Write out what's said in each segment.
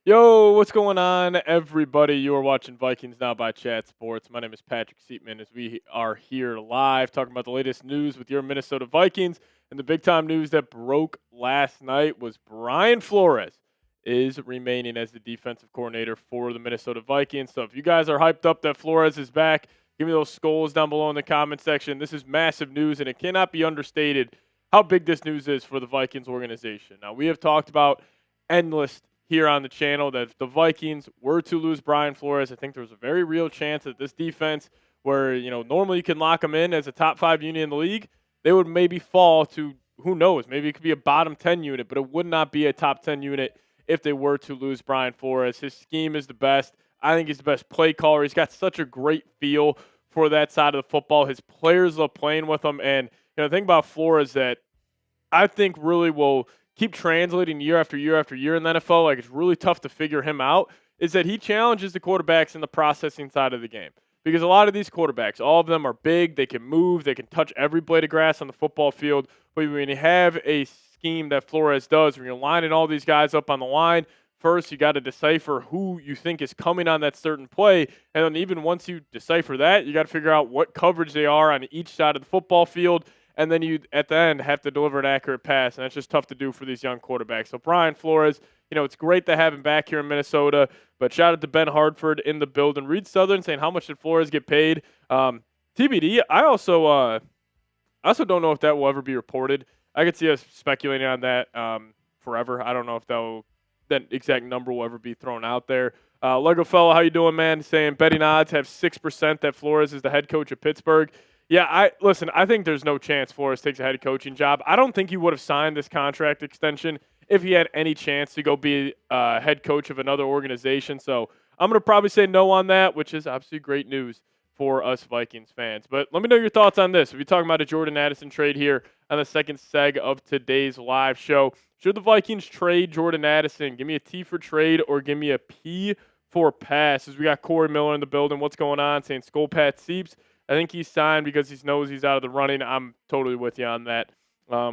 Yo, what's going on, everybody? You are watching Vikings Now by Chat Sports. My name is Patrick Siepman as we are here live talking about the latest news with your Minnesota Vikings. And the big time news that broke last night was Brian Flores is remaining as the defensive coordinator for the Minnesota Vikings. So if you guys are hyped up that Flores is back, give me those SKOLs down below in the comment section. This is massive news, and it cannot be understated how big this news is for the Vikings organization. Now, we have talked about endless here on the channel that if the Vikings were to lose Brian Flores, I think there's a very real chance that this defense, where normally you can lock them in as a top 5 unit in the league, they would maybe fall to, who knows, maybe it could be a bottom 10 unit, but it would not be a top 10 unit if they were to lose Brian Flores. His scheme is the best. I think he's the best play caller. He's got such a great feel for that side of the football. His players love playing with him, and the thing about Flores that I think really will keep translating year after year after year in the NFL, like it's really tough to figure him out, is that he challenges the quarterbacks in the processing side of the game. Because a lot of these quarterbacks, all of them are big, they can move, they can touch every blade of grass on the football field. But when you have a scheme that Flores does, when you're lining all these guys up on the line, first you got to decipher who you think is coming on that certain play. And then even once you decipher that, you got to figure out what coverage they are on each side of the football field. And then you, at the end, have to deliver an accurate pass, and that's just tough to do for these young quarterbacks. So Brian Flores, it's great to have him back here in Minnesota, but shout out to Ben Hartford in the building. Reed Southern saying, how much did Flores get paid? TBD, I also don't know if that will ever be reported. I could see us speculating on that forever. I don't know if that exact number will ever be thrown out there. Lego Fella, how you doing, man? Saying betting odds have 6% that Flores is the head coach of Pittsburgh. Yeah, I think there's no chance Flores takes a head coaching job. I don't think he would have signed this contract extension if he had any chance to go be head coach of another organization. So I'm going to probably say no on that, which is obviously great news for us Vikings fans. But let me know your thoughts on this. We'll be talking about a Jordan Addison trade here on the second seg of today's live show. Should the Vikings trade Jordan Addison? Give me a T for trade or give me a P for pass. As we got Corey Miller in the building. What's going on? Saying SKOL Pat Sieps. I think he's signed because he knows he's out of the running. I'm totally with you on that,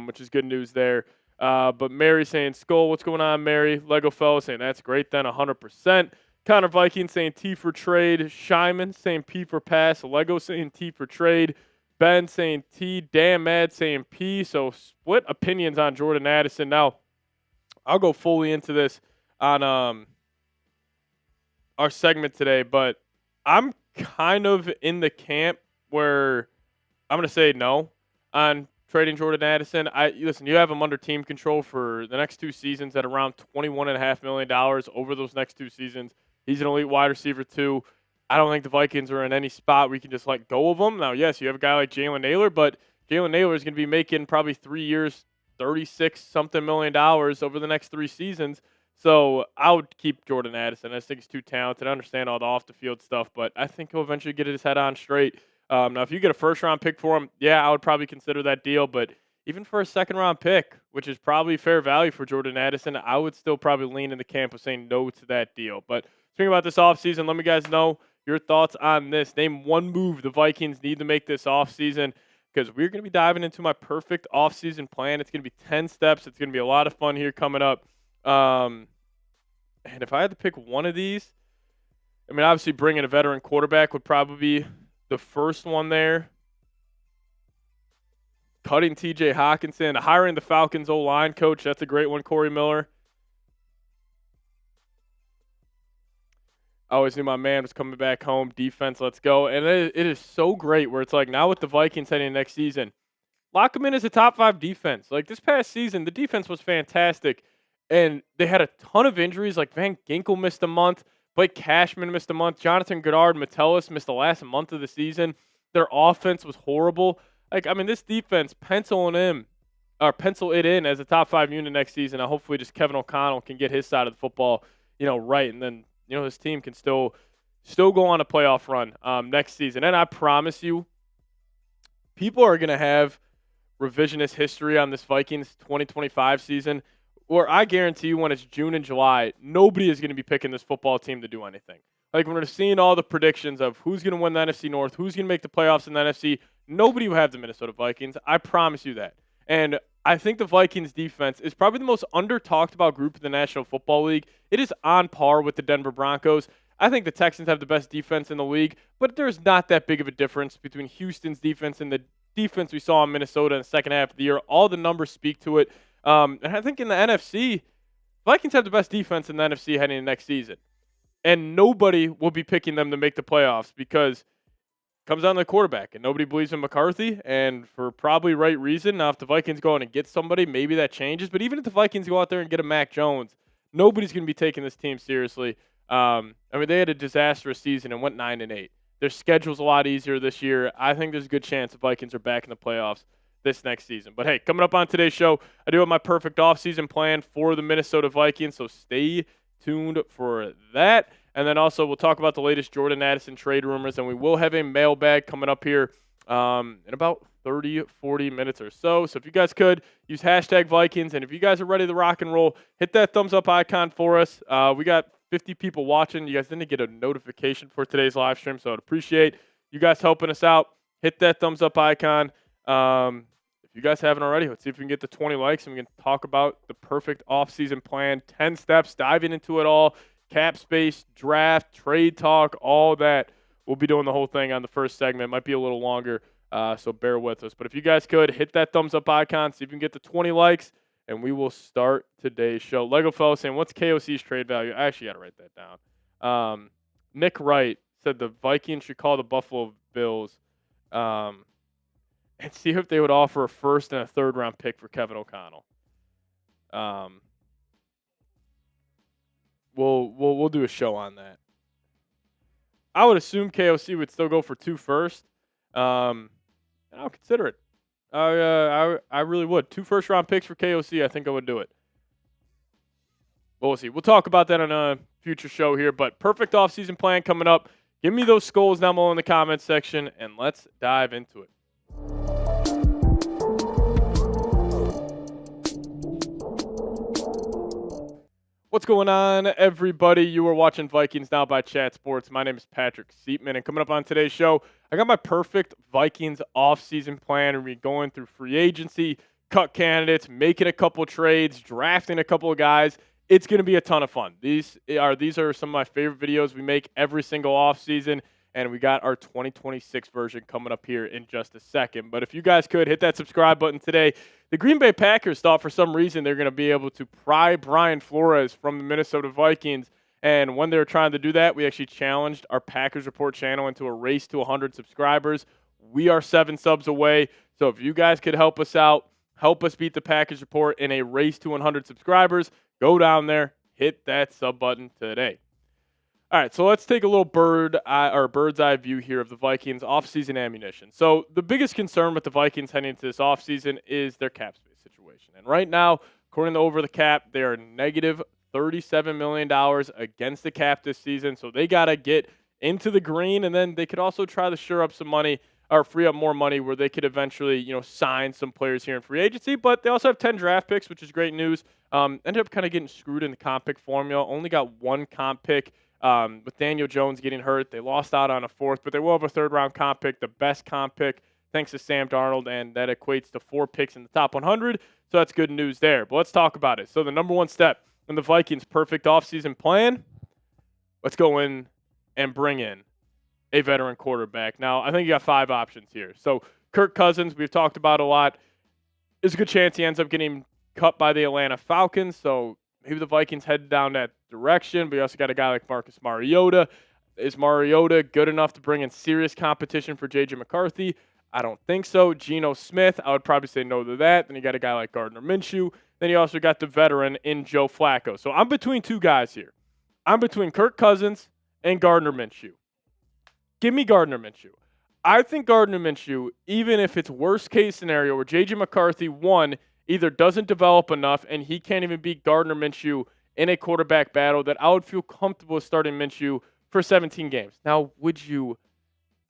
which is good news there. But Mary saying, SKOL, what's going on, Mary? Lego Fellow saying, that's great then, 100%. Connor Viking saying T for trade. Shyman saying P for pass. Lego saying T for trade. Ben saying T. Dan Mad saying P. So split opinions on Jordan Addison. Now, I'll go fully into this on our segment today, but I'm kind of in the camp where I'm going to say no on trading Jordan Addison. Listen, you have him under team control for the next 2 seasons at around $21.5 million over those next 2 seasons. He's an elite wide receiver too. I don't think the Vikings are in any spot where you can just let go of him. Now, yes, you have a guy like Jalen Naylor, but Jalen Naylor is going to be making probably 3 years, $36-something million over the next 3 seasons. So I would keep Jordan Addison. I just think he's too talented. I understand all the off-the-field stuff, but I think he'll eventually get his head on straight. Now, if you get a first-round pick for him, yeah, I would probably consider that deal. But even for a second-round pick, which is probably fair value for Jordan Addison, I would still probably lean in the camp of saying no to that deal. But speaking about this offseason, let me guys know your thoughts on this. Name one move the Vikings need to make this offseason, because we're going to be diving into my perfect offseason plan. It's going to be 10 steps. It's going to be a lot of fun here coming up. And if I had to pick one of these, I mean, obviously bringing a veteran quarterback would probably be the first one there. Cutting TJ Hawkinson, hiring the Falcons O-line coach. That's a great one, Corey Miller. I always knew my man was coming back home. Defense, let's go. And it is so great where it's like now with the Vikings heading next season, lock them in as a top 5 defense. Like this past season, the defense was fantastic. And they had a ton of injuries. Like Van Ginkel missed a month. Blake Cashman missed a month. Jonathan Goddard, Metellus missed the last month of the season. Their offense was horrible. Like, I mean, this defense, pencil it in as a top 5 unit next season. And hopefully just Kevin O'Connell can get his side of the football, right. And then, this team can still go on a playoff run next season. And I promise you, people are going to have revisionist history on this Vikings 2025 season. Or I guarantee you when it's June and July, nobody is going to be picking this football team to do anything. Like when we're seeing all the predictions of who's going to win the NFC North, who's going to make the playoffs in the NFC, nobody will have the Minnesota Vikings. I promise you that. And I think the Vikings defense is probably the most under-talked about group in the National Football League. It is on par with the Denver Broncos. I think the Texans have the best defense in the league, but there's not that big of a difference between Houston's defense and the defense we saw in Minnesota in the second half of the year. All the numbers speak to it. And I think in the NFC, Vikings have the best defense in the NFC heading into next season. And nobody will be picking them to make the playoffs because comes down to the quarterback, and nobody believes in McCarthy, and for probably right reason. Now, if the Vikings go out and get somebody, maybe that changes. But even if the Vikings go out there and get a Mac Jones, nobody's going to be taking this team seriously. They had a disastrous season and went 9-8. Their schedule's a lot easier this year. I think there's a good chance the Vikings are back in the playoffs this next season. But hey, coming up on today's show, I do have my perfect offseason plan for the Minnesota Vikings, so stay tuned for that. And then also we'll talk about the latest Jordan Addison trade rumors, and we will have a mailbag coming up here in about 30, 40 minutes or so. So if you guys could, use hashtag Vikings, and if you guys are ready to rock and roll, hit that thumbs up icon for us. We got 50 people watching. You guys didn't get a notification for today's live stream, so I'd appreciate you guys helping us out. Hit that thumbs up icon. If you guys haven't already, let's see if we can get to 20 likes, and we can talk about the perfect offseason plan, 10 steps, diving into it all. Cap space, draft, trade talk, all that. We'll be doing the whole thing on the first segment. It might be a little longer, so bear with us. But if you guys could, hit that thumbs up icon, see if you can get to 20 likes, and we will start today's show. Lego Fellow saying, what's KOC's trade value? I actually got to write that down. Nick Wright said the Vikings should call the Buffalo Bills and see if they would offer a first and a third-round pick for Kevin O'Connell. We'll do a show on that. I would assume KOC would still go for 2 first. And I'll consider it. I really would. 2 first-round picks for KOC, I think I would do it. But we'll see. We'll talk about that on a future show here. But perfect offseason plan coming up. Give me those skulls down below in the comments section, and let's dive into it. What's going on, everybody? You are watching Vikings Now by Chat Sports. My name is Patrick Siepman, and coming up on today's show, I got my perfect Vikings offseason plan. We're going through free agency, cut candidates, making a couple trades, drafting a couple of guys. It's going to be a ton of fun. These are some of my favorite videos we make every single offseason, and we got our 2026 version coming up here in just a second. But if you guys could, hit that subscribe button today. The Green Bay Packers thought for some reason they're going to be able to pry Brian Flores from the Minnesota Vikings. And when they were trying to do that, we actually challenged our Packers Report channel into a race to 100 subscribers. We are 7 subs away. So if you guys could help us out, help us beat the Packers Report in a race to 100 subscribers, go down there, hit that sub button today. All right, so let's take a little bird's eye view here of the Vikings offseason ammunition. So the biggest concern with the Vikings heading into this offseason is their cap space situation. And right now, according to Over the Cap, they are negative $37 million against the cap this season. So they got to get into the green, and then they could also try to shore up some money or free up more money where they could eventually, sign some players here in free agency. But they also have 10 draft picks, which is great news. Ended up kind of getting screwed in the comp pick formula. Only got 1 comp pick. With Daniel Jones getting hurt, they lost out on a 4th, but they will have a 3rd-round comp pick, the best comp pick, thanks to Sam Darnold, and that equates to 4 picks in the top 100, so that's good news there. But let's talk about it. So the number 1 step in the Vikings' perfect offseason plan, let's go in and bring in a veteran quarterback. Now, I think you got 5 options here. So Kirk Cousins, we've talked about a lot. There's a good chance he ends up getting cut by the Atlanta Falcons, so maybe the Vikings head down that direction, but you also got a guy like Marcus Mariota. Is Mariota good enough to bring in serious competition for J.J. McCarthy? I don't think so. Geno Smith, I would probably say no to that. Then you got a guy like Gardner Minshew. Then you also got the veteran in Joe Flacco. So I'm between 2 guys here. I'm between Kirk Cousins and Gardner Minshew. Give me Gardner Minshew. I think Gardner Minshew, even if it's worst case scenario where J.J. McCarthy, 1, either doesn't develop enough and he can't even beat Gardner Minshew in a quarterback battle, that I would feel comfortable starting Minshew for 17 games. Now, would you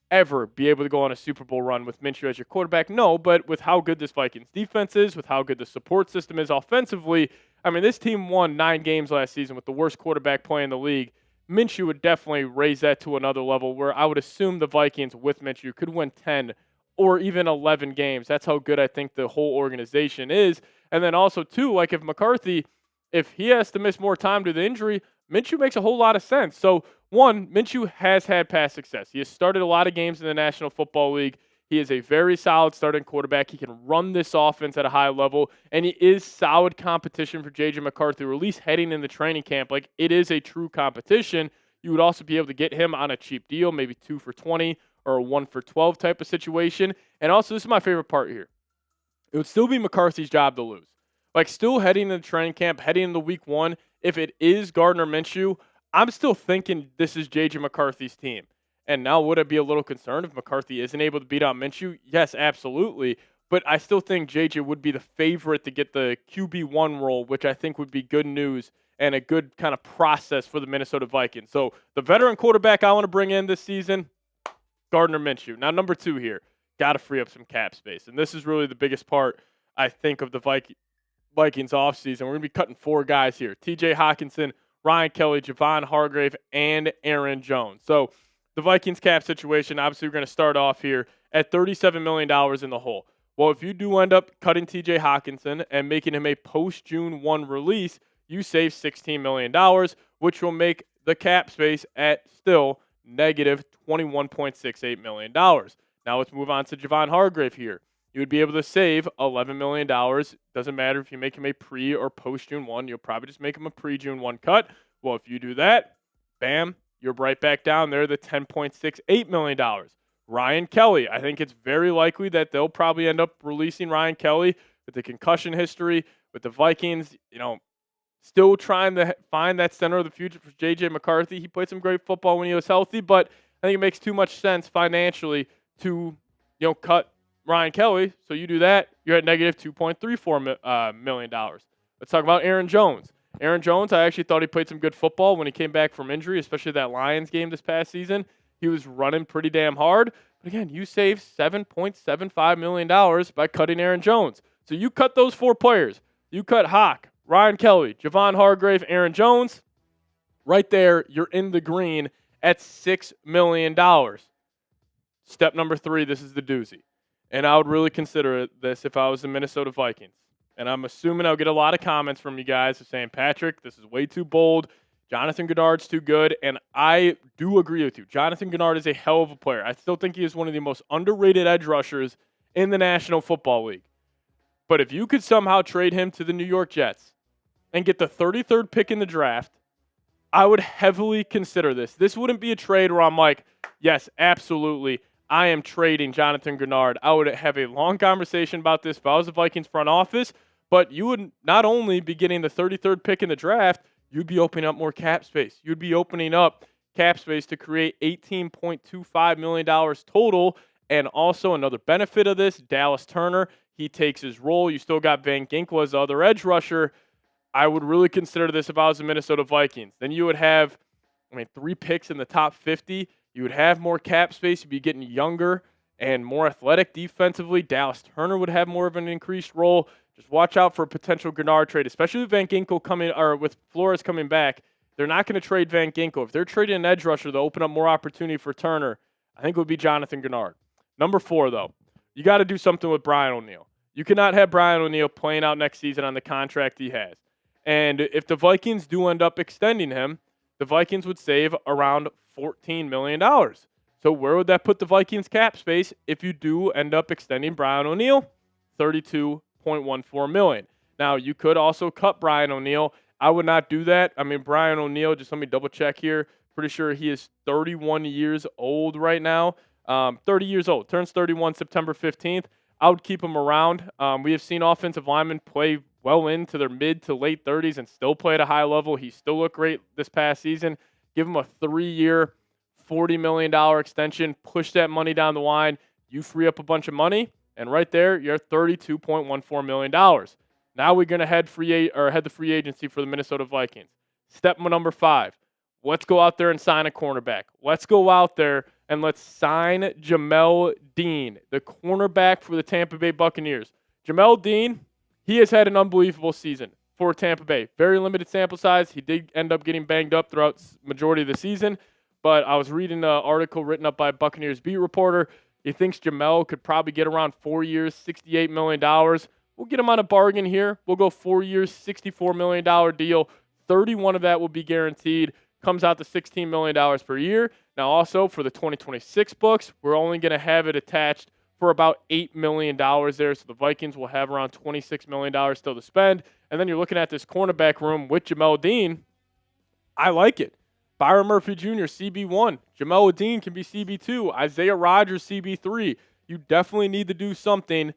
ever be able to go on a Super Bowl run with Minshew as your quarterback? No, but with how good this Vikings defense is, with how good the support system is offensively, this team won 9 games last season with the worst quarterback play in the league. Minshew would definitely raise that to another level where I would assume the Vikings with Minshew could win 10 or even 11 games. That's how good I think the whole organization is. And then also, too, like if McCarthy, if he has to miss more time due to the injury, Minshew makes a whole lot of sense. So, one, Minshew has had past success. He has started a lot of games in the National Football League. He is a very solid starting quarterback. He can run this offense at a high level, and he is solid competition for J.J. McCarthy, or at least heading in the training camp. Like, it is a true competition. You would also be able to get him on a cheap deal, maybe 2 for 20 or a 1 for 12 type of situation. And also, this is my favorite part here. It would still be McCarthy's job to lose. Like, still heading into training camp, heading into week 1, if it is Gardner Minshew, I'm still thinking this is J.J. McCarthy's team. And now, would I be a little concerned if McCarthy isn't able to beat out Minshew? Yes, absolutely. But I still think J.J. would be the favorite to get the QB1 role, which I think would be good news and a good kind of process for the Minnesota Vikings. So the veteran quarterback I want to bring in this season, Gardner Minshew. Now, number 2 here, got to free up some cap space. And this is really the biggest part, I think, of the Vikings offseason. We're going to be cutting 4 guys here: TJ Hawkinson, Ryan Kelly, Javon Hargrave, and Aaron Jones. So the Vikings cap situation, obviously, we're going to start off here at $37 million in the hole. Well, if you do end up cutting TJ Hawkinson and making him a post-June 1 release, you save $16 million, which will make the cap space at still negative $21.68 million. Now let's move on to Javon Hargrave here. You would be able to save $11 million. Doesn't matter if you make him a pre or post-June 1. You'll probably just make him a pre-June 1 cut. Well, if you do that, bam, you're right back down there, the $10.68 million. Ryan Kelly, I think it's very likely that they'll probably end up releasing Ryan Kelly with the concussion history, with the Vikings, still trying to find that center of the future for J.J. McCarthy. He played some great football when he was healthy, but I think it makes too much sense financially to, cut Ryan Kelly. So you do that, you're at negative $2.34 million. Let's talk about Aaron Jones. Aaron Jones, I actually thought he played some good football when he came back from injury, especially that Lions game this past season. He was running pretty damn hard. But again, you save $7.75 million by cutting Aaron Jones. So you cut those 4 players. You cut Hawk, Ryan Kelly, Javon Hargrave, Aaron Jones. Right there, you're in the green at $6 million. Step number 3, this is the doozy. And I would really consider this if I was the Minnesota Vikings. And I'm assuming I'll get a lot of comments from you guys saying, Patrick, this is way too bold. Jonathan Gennard's too good. And I do agree with you. Jonathan Gennard is a hell of a player. I still think he is one of the most underrated edge rushers in the National Football League. But if you could somehow trade him to the New York Jets and get the 33rd pick in the draft, I would heavily consider this. This wouldn't be a trade where I'm like, yes, absolutely, I am trading Jonathan Gennard. I would have a long conversation about this if I was the Vikings front office, but you would not only be getting the 33rd pick in the draft, you'd be opening up more cap space. You'd be opening up cap space to create $18.25 million total. And also another benefit of this, Dallas Turner, he takes his role. You still got Van Ginkel as the other edge rusher. I would really consider this if I was the Minnesota Vikings. Then you would have, 3 picks in the top 50. You would have more cap space. You'd be getting younger and more athletic defensively. Dallas Turner would have more of an increased role. Just watch out for a potential Gennard trade, especially with Van Ginkel coming, or with Flores coming back. They're not going to trade Van Ginkel. If they're trading an edge rusher to open up more opportunity for Turner, I think it would be Jonathan Gennard. Number 4, though, you got to do something with Brian O'Neill. You cannot have Brian O'Neill playing out next season on the contract he has. And if the Vikings do end up extending him, the Vikings would save around $14 million. So where would that put the Vikings cap space if you do end up extending Brian O'Neill? $32.14 million. Now, you could also cut Brian O'Neill. I would not do that. Brian O'Neill, just let me double check here. Pretty sure he is 31 years old right now. 30 years old. Turns 31 September 15th. I would keep him around. We have seen offensive linemen play well into their mid to late 30s and still play at a high level. He still looked great this past season. Give him a 3-year, $40 million extension. Push that money down the line. You free up a bunch of money, and right there, you're at $32.14 million. Now we're going to head the free agency for the Minnesota Vikings. Step number 5. Let's go out there and sign a cornerback. Let's go out there and let's sign Jamel Dean, the cornerback for the Tampa Bay Buccaneers. Jamel Dean, he has had an unbelievable season for Tampa Bay. Very limited sample size. He did end up getting banged up throughout the majority of the season, but I was reading an article written up by Buccaneers beat reporter. He thinks Jamel could probably get around 4 years, $68 million. We'll get him on a bargain here. We'll go 4 years, $64 million deal. 31 of that will be guaranteed. Comes out to $16 million per year. Now, also for the 2026 books, we're only going to have it attached for about $8 million there. So the Vikings will have around $26 million still to spend. And then you're looking at this cornerback room with Jamel Dean. I like it. Byron Murphy Jr., CB1. Jamel Dean can be CB2. Isaiah Rodgers, CB3. You definitely need to do something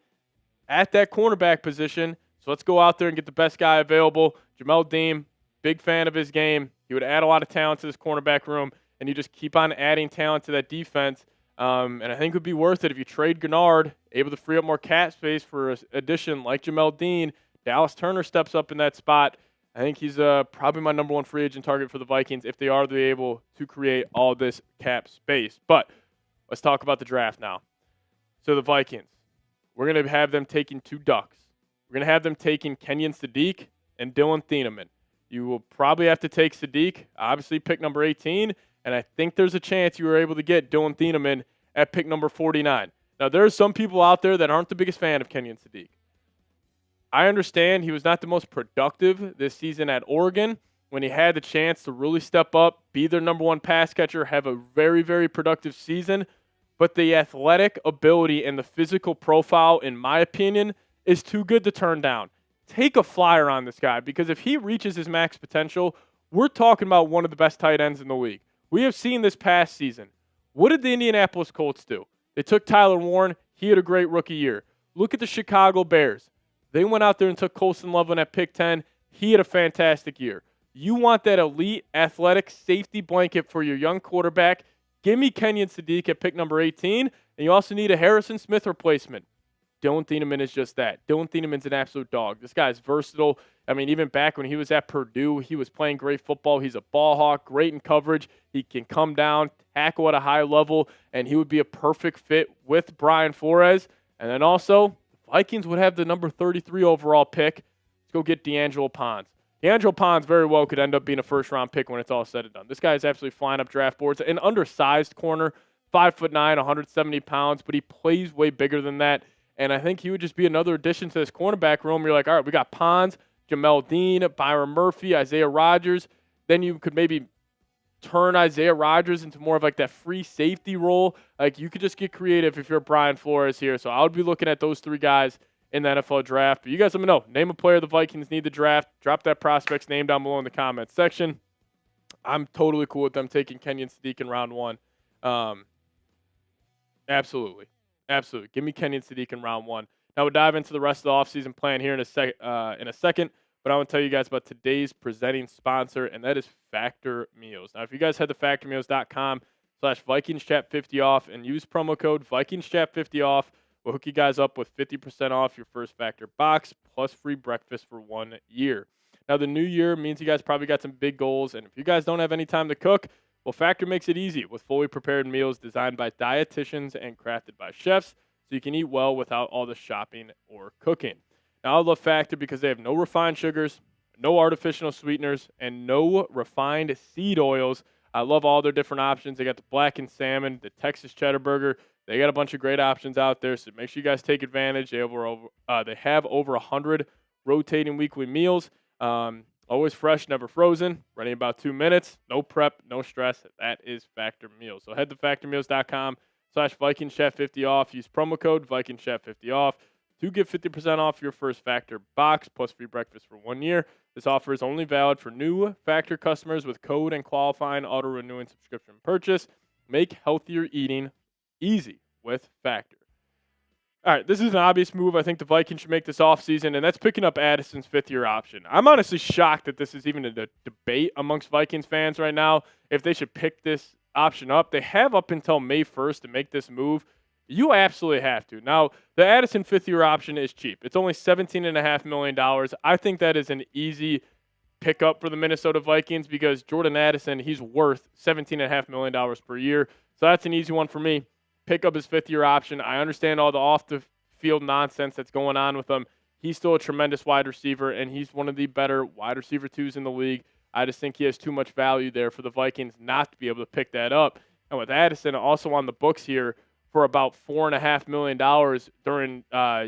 at that cornerback position. So let's go out there and get the best guy available. Jamel Dean, big fan of his game. He would add a lot of talent to this cornerback room, and you just keep on adding talent to that defense. And I think it would be worth it if you trade Gennard, able to free up more cap space for an addition like Jamel Dean. Dallas Turner steps up in that spot. I think he's probably my number one free agent target for the Vikings if they are able to create all this cap space. But let's talk about the draft now. So the Vikings, we're going to have them taking 2 Ducks. We're going to have them taking Kenyon Sadiq and Dylan Thieneman. You will probably have to take Sadiq, obviously pick number 18, and I think there's a chance you were able to get Dylan Thieneman at pick number 49. Now, there are some people out there that aren't the biggest fan of Kenyon Sadiq. I understand he was not the most productive this season at Oregon when he had the chance to really step up, be their number one pass catcher, have a very, very productive season. But the athletic ability and the physical profile, in my opinion, is too good to turn down. Take a flyer on this guy, because if he reaches his max potential, we're talking about one of the best tight ends in the league. We have seen this past season. What did the Indianapolis Colts do? They took Tyler Warren. He had a great rookie year. Look at the Chicago Bears. They went out there and took Colston Loveland at pick 10. He had a fantastic year. You want that elite athletic safety blanket for your young quarterback. Give me Kenyon Sadiq at pick number 18. And you also need a Harrison Smith replacement. Dylan Thieneman is just that. Dylan Thieneman's an absolute dog. This guy's versatile. I mean, even back when he was at Purdue, he was playing great football. He's a ball hawk, great in coverage. He can come down, tackle at a high level, and he would be a perfect fit with Brian Flores. And then also, Vikings would have the number 33 overall pick. Let's go get D'Angelo Ponds. D'Angelo Ponds very well could end up being a first-round pick when it's all said and done. This guy is absolutely flying up draft boards. An undersized corner, 5'9", 170 pounds, but he plays way bigger than that. And I think he would just be another addition to this cornerback room. You're like, all right, we got Ponds, Jamel Dean, Byron Murphy, Isaiah Rodgers. Then you could maybe turn Isaiah Rodgers into more of like that free safety role. Like, you could just get creative if you're Brian Flores here. So I would be looking at those 3 guys in the NFL draft. But you guys let me know. Name a player the Vikings need to draft. Drop that prospect's name down below in the comments section. I'm totally cool with them taking Kenyon Sadiq in round 1. Absolutely. Absolutely. Give me Kenyon Sadiq in round 1. Now we'll dive into the rest of the offseason plan here in a second. But I want to tell you guys about today's presenting sponsor, and that is Factor Meals. Now, if you guys head to factormeals.com/VikingsChat50 off and use promo code VikingsChat50 off, we'll hook you guys up with 50% off your first Factor box plus free breakfast for 1 year. Now, the new year means you guys probably got some big goals, and if you guys don't have any time to cook, well, Factor makes it easy with fully prepared meals designed by dietitians and crafted by chefs, so you can eat well without all the shopping or cooking. Now, I love Factor because they have no refined sugars, no artificial sweeteners, and no refined seed oils. I love all their different options. They got the blackened salmon, the Texas cheddar burger. They got a bunch of great options out there, so make sure you guys take advantage. They have over 100 rotating weekly meals. Always fresh, never frozen, running about 2 minutes. No prep, no stress. That is Factor Meals. So head to factormeals.com/VikingsChat50 off. Use promo code VikingsChat50 off to get 50% off your first Factor box plus free breakfast for 1 year. This offer is only valid for new Factor customers with code and qualifying auto-renewing subscription purchase. Make healthier eating easy with Factor. All right, this is an obvious move. I think the Vikings should make this offseason, and that's picking up Addison's 5th-year option. I'm honestly shocked that this is even a debate amongst Vikings fans right now if they should pick this option up. They have up until May 1st to make this move. You absolutely have to. Now, the Addison 5th-year option is cheap. It's only $17.5 million. I think that is an easy pickup for the Minnesota Vikings because Jordan Addison, he's worth $17.5 million per year. So that's an easy one for me. Pick up his 5th-year option. I understand all the off-the-field nonsense that's going on with him. He's still a tremendous wide receiver, and he's one of the better wide receiver 2s in the league. I just think he has too much value there for the Vikings not to be able to pick that up. And with Addison also on the books here for about $4.5 million during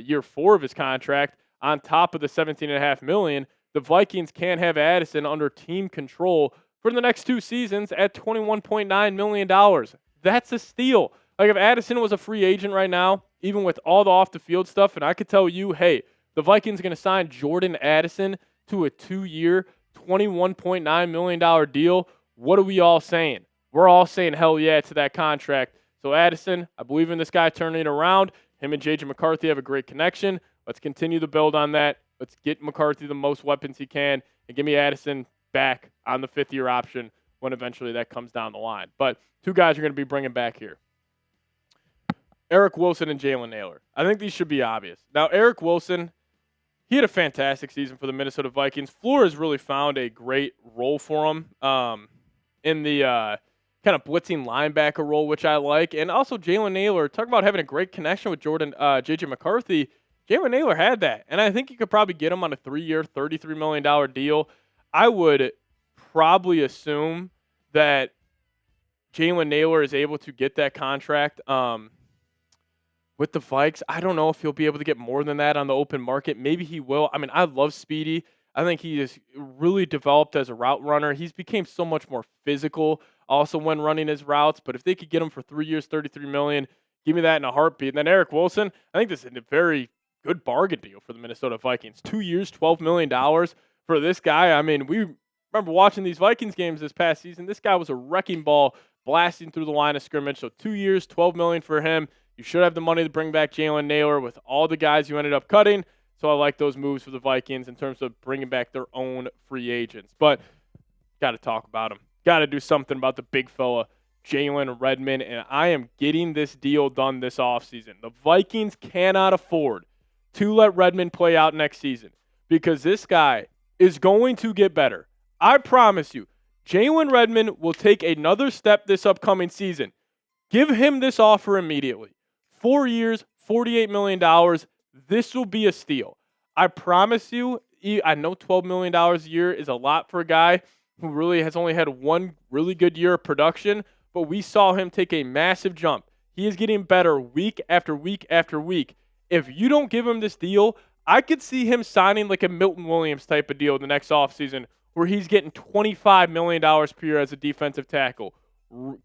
year 4 of his contract, on top of the $17.5 million. The Vikings can have Addison under team control for the next 2 seasons at $21.9 million. That's a steal. Like, if Addison was a free agent right now, even with all the off-the-field stuff, and I could tell you, hey, the Vikings are going to sign Jordan Addison to a 2-year, $21.9 million deal, what are we all saying? We're all saying hell yeah to that contract. So Addison, I believe in this guy turning it around. Him and J.J. McCarthy have a great connection. Let's continue to build on that. Let's get McCarthy the most weapons he can and give me Addison back on the 5th-year option when eventually that comes down the line. But 2 guys are going to be bringing back here. Eric Wilson and Jalen Nailor. I think these should be obvious. Now, Eric Wilson, he had a fantastic season for the Minnesota Vikings. Flores really found a great role for him in the kind of blitzing linebacker role, which I like. And also Jalen Nailor, talk about having a great connection with J.J. McCarthy. Jalen Nailor had that, and I think you could probably get him on a 3-year, $33 million deal. I would probably assume that Jalen Nailor is able to get that contract with the Vikes. I don't know if he'll be able to get more than that on the open market. Maybe he will. I mean, I love Speedy. I think he is really developed as a route runner. He's became so much more physical also when running his routes. But if they could get him for 3 years, $33 million, give me that in a heartbeat. And then Eric Wilson, I think this is a very good bargain deal for the Minnesota Vikings. 2 years, $12 million for this guy. I mean, we remember watching these Vikings games this past season. This guy was a wrecking ball blasting through the line of scrimmage. So 2 years, $12 million for him. You should have the money to bring back Jalen Nailor with all the guys you ended up cutting. So I like those moves for the Vikings in terms of bringing back their own free agents. But got to talk about him. Got to do something about the big fella, Jalen Redmond, and I am getting this deal done this offseason. The Vikings cannot afford to let Redmond play out next season because this guy is going to get better. I promise you, Jalen Redmond will take another step this upcoming season. Give him this offer immediately. 4 years, $48 million. This will be a steal. I promise you, I know $12 million a year is a lot for a guy who really has only had one really good year of production, but we saw him take a massive jump. He is getting better week after week after week. If you don't give him this deal, I could see him signing like a Milton Williams type of deal the next offseason where he's getting $25 million per year as a defensive tackle.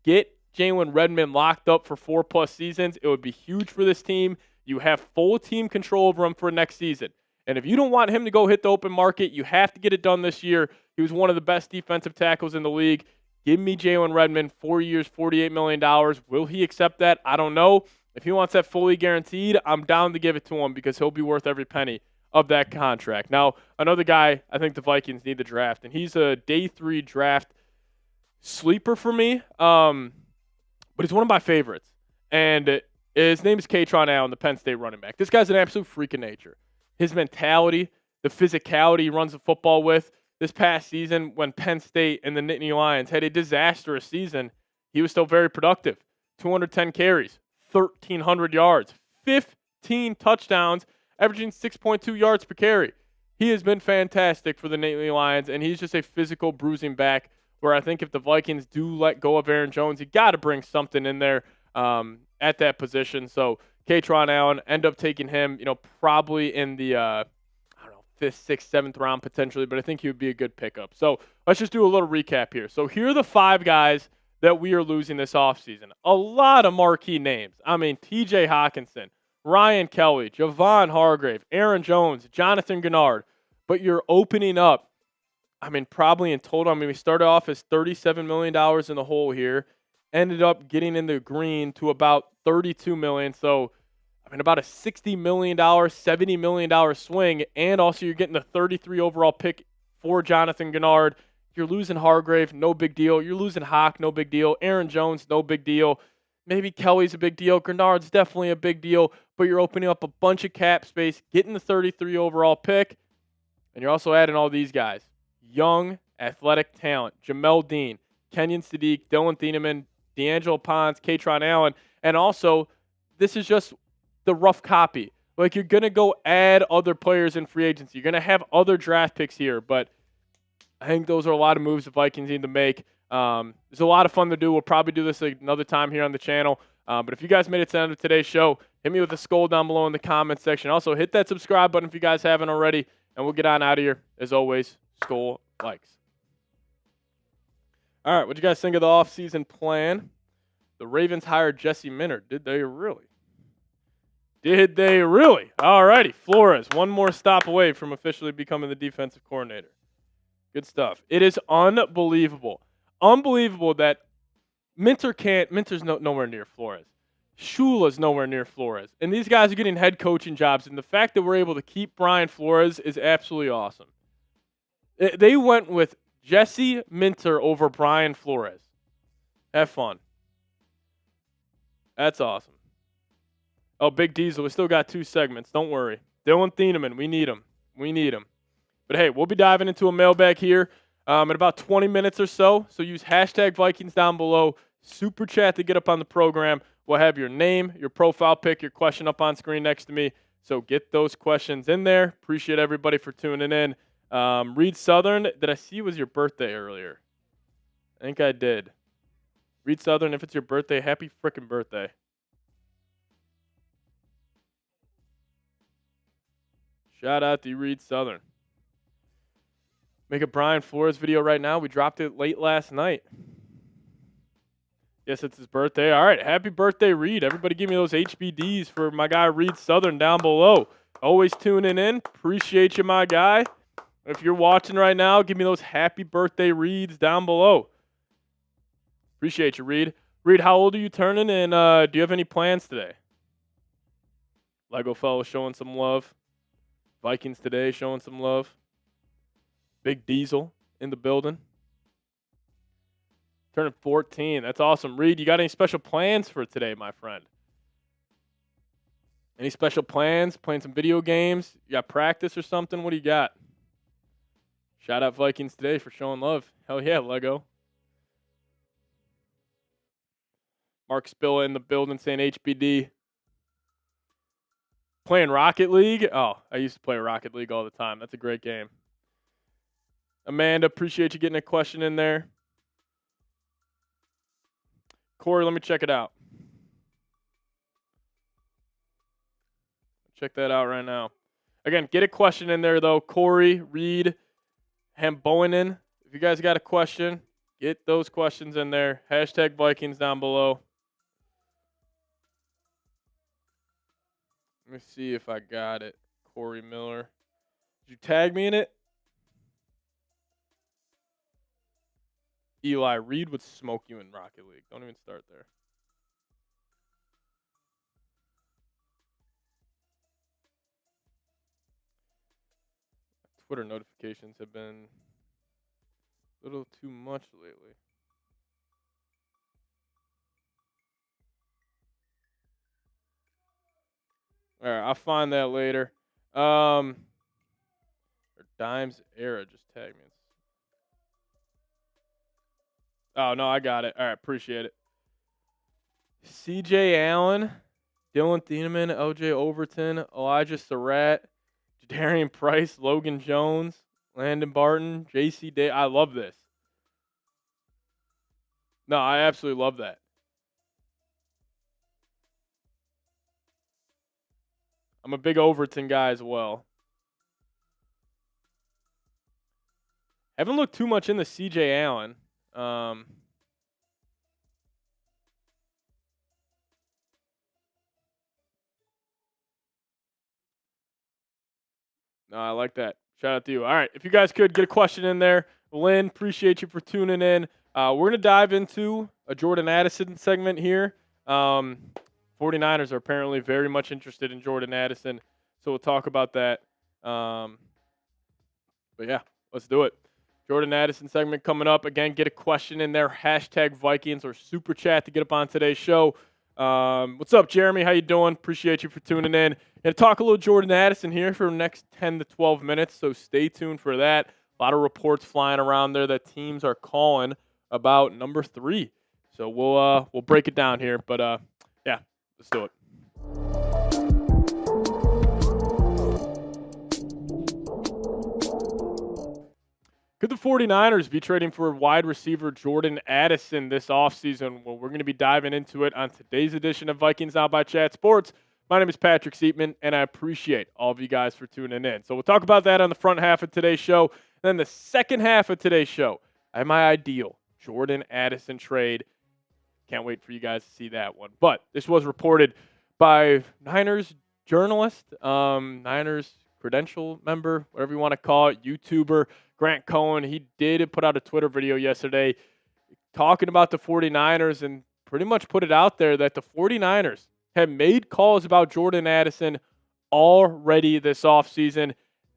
Get Jalen Redmond locked up for 4+ seasons. It would be huge for this team. You have full team control over him for next season. And if you don't want him to go hit the open market, you have to get it done this year. He was one of the best defensive tackles in the league. Give me Jalen Redmond, 4 years, $48 million. Will he accept that? I don't know. If he wants that fully guaranteed, I'm down to give it to him because he'll be worth every penny of that contract. Now, another guy I think the Vikings need to draft, and he's a day 3 draft sleeper for me, but he's one of my favorites. And his name is Kaytron Allen, the Penn State running back. This guy's an absolute freak of nature. His mentality, the physicality he runs the football with. This past season, when Penn State and the Nittany Lions had a disastrous season, he was still very productive. 210 carries, 1,300 yards, 15 touchdowns, averaging 6.2 yards per carry. He has been fantastic for the Nittany Lions, and he's just a physical bruising back where I think if the Vikings do let go of Aaron Jones, you got to bring something in there at that position. So Kaytron Allen, end up taking him, probably in the 5th, 6th, 7th round potentially, but I think he would be a good pickup. So let's just do a little recap here. So here are the 5 guys that we are losing this offseason. A lot of marquee names. I mean, TJ Hawkinson, Ryan Kelly, Javon Hargrave, Aaron Jones, Jonathan Gennard. But you're opening up, probably in total, we started off as $37 million in the hole here, ended up getting in the green to about $32 million. So, about a $60 million, $70 million swing, and also you're getting the 33 overall pick for Jonathan Gennard. You're losing Hargrave, no big deal. You're losing Hawk, no big deal. Aaron Jones, no big deal. Maybe Kelly's a big deal. Gennard's definitely a big deal, but you're opening up a bunch of cap space, getting the 33 overall pick, and you're also adding all these guys. Young, athletic talent. Jamel Dean, Kenyon Sadiq, Dylan Thieneman, D'Angelo Pons, Kaytron Allen, and also this is just the rough copy. Like, you're going to go add other players in free agency. You're going to have other draft picks here, but I think those are a lot of moves the Vikings need to make. It's a lot of fun to do. We'll probably do this another time here on the channel. But if you guys made it to the end of today's show, hit me with a SKOL down below in the comments section. Also, hit that subscribe button if you guys haven't already, and we'll get on out of here. As always, SKOL likes. All right, what you guys think of the offseason plan? The Ravens hired Jesse Minter. Did they really? Did they really? All righty, Flores, one more stop away from officially becoming the defensive coordinator. Good stuff. It is unbelievable. Unbelievable that Minter's nowhere near Flores. Shula's nowhere near Flores. And these guys are getting head coaching jobs. And the fact that we're able to keep Brian Flores is absolutely awesome. They went with Jesse Minter over Brian Flores. Have fun. That's awesome. Oh, Big Diesel, we still got 2 segments. Don't worry. Dylan Thieneman, we need him. We need him. But, hey, we'll be diving into a mailbag here in about 20 minutes or so. So use hashtag Vikings down below. Super chat to get up on the program. We'll have your name, your profile pic, your question up on screen next to me. So get those questions in there. Appreciate everybody for tuning in. Reed Southern, did I see was your birthday earlier? I think I did. Reed Southern, if it's your birthday, happy frickin' birthday. Shout out to Reed Southern. Make a Brian Flores video right now. We dropped it late last night. Yes, it's his birthday. All right, happy birthday, Reed. Everybody give me those HBDs for my guy Reed Southern down below. Always tuning in. Appreciate you, my guy. If you're watching right now, give me those happy birthday Reeds down below. Appreciate you, Reed. Reed, how old are you turning, and do you have any plans today? Lego fellow showing some love. Vikings today showing some love. Big Diesel in the building. Turning 14. That's awesome. Reed, you got any special plans for today, my friend? Any special plans? Playing some video games? You got practice or something? What do you got? Shout out Vikings today for showing love. Hell yeah, Lego. Mark Spilla in the building saying HBD. Playing Rocket League? Oh, I used to play Rocket League all the time. That's a great game. Amanda, appreciate you getting a question in there. Corey, let me check it out. Check that out right now. Again, get a question in there, though. Corey, Reed, Hamboinen. If you guys got a question, get those questions in there. Hashtag Vikings down below. Let me see if I got it. Corey Miller. Did you tag me in it? Eli, Reed would smoke you in Rocket League. Don't even start there. Twitter notifications have been a little too much lately. All right, I'll find that later. Or Dimes Era just tagged me. Oh, no, I got it. All right, appreciate it. C.J. Allen, Dylan Thieneman, L.J. Overton, Elijah Surratt, Jadarian Price, Logan Jones, Landon Barton, J.C. Day. I love this. No, I absolutely love that. I'm a big Overton guy as well. Haven't looked too much into C.J. Allen. No, I like that. Shout out to you. All right, if you guys could get a question in there. Lynn, appreciate you for tuning in. We're going to dive into a Jordan Addison segment here. 49ers are apparently very much interested in Jordan Addison, so we'll talk about that. But, yeah, let's do it. Jordan Addison segment coming up. Again, get a question in there. Hashtag Vikings or Super Chat to get up on today's show. What's up, Jeremy? How you doing? Appreciate you for tuning in. Going to talk a little Jordan Addison here for the next 10 to 12 minutes, so stay tuned for that. A lot of reports flying around there that teams are calling about number 3. So we'll break it down here. But, yeah, let's do it. Could the 49ers be trading for wide receiver Jordan Addison this offseason? Well, we're going to be diving into it on today's edition of Vikings Now by Chat Sports. My name is Patrick Siepman, and I appreciate all of you guys for tuning in. So we'll talk about that on the front half of today's show. Then the second half of today's show, I have my ideal Jordan Addison trade. Can't wait for you guys to see that one. But this was reported by Niners journalist, Niners credential member, whatever you want to call it, YouTuber, Grant Cohen. He did put out a Twitter video yesterday talking about the 49ers and pretty much put it out there that the 49ers have made calls about Jordan Addison already this offseason.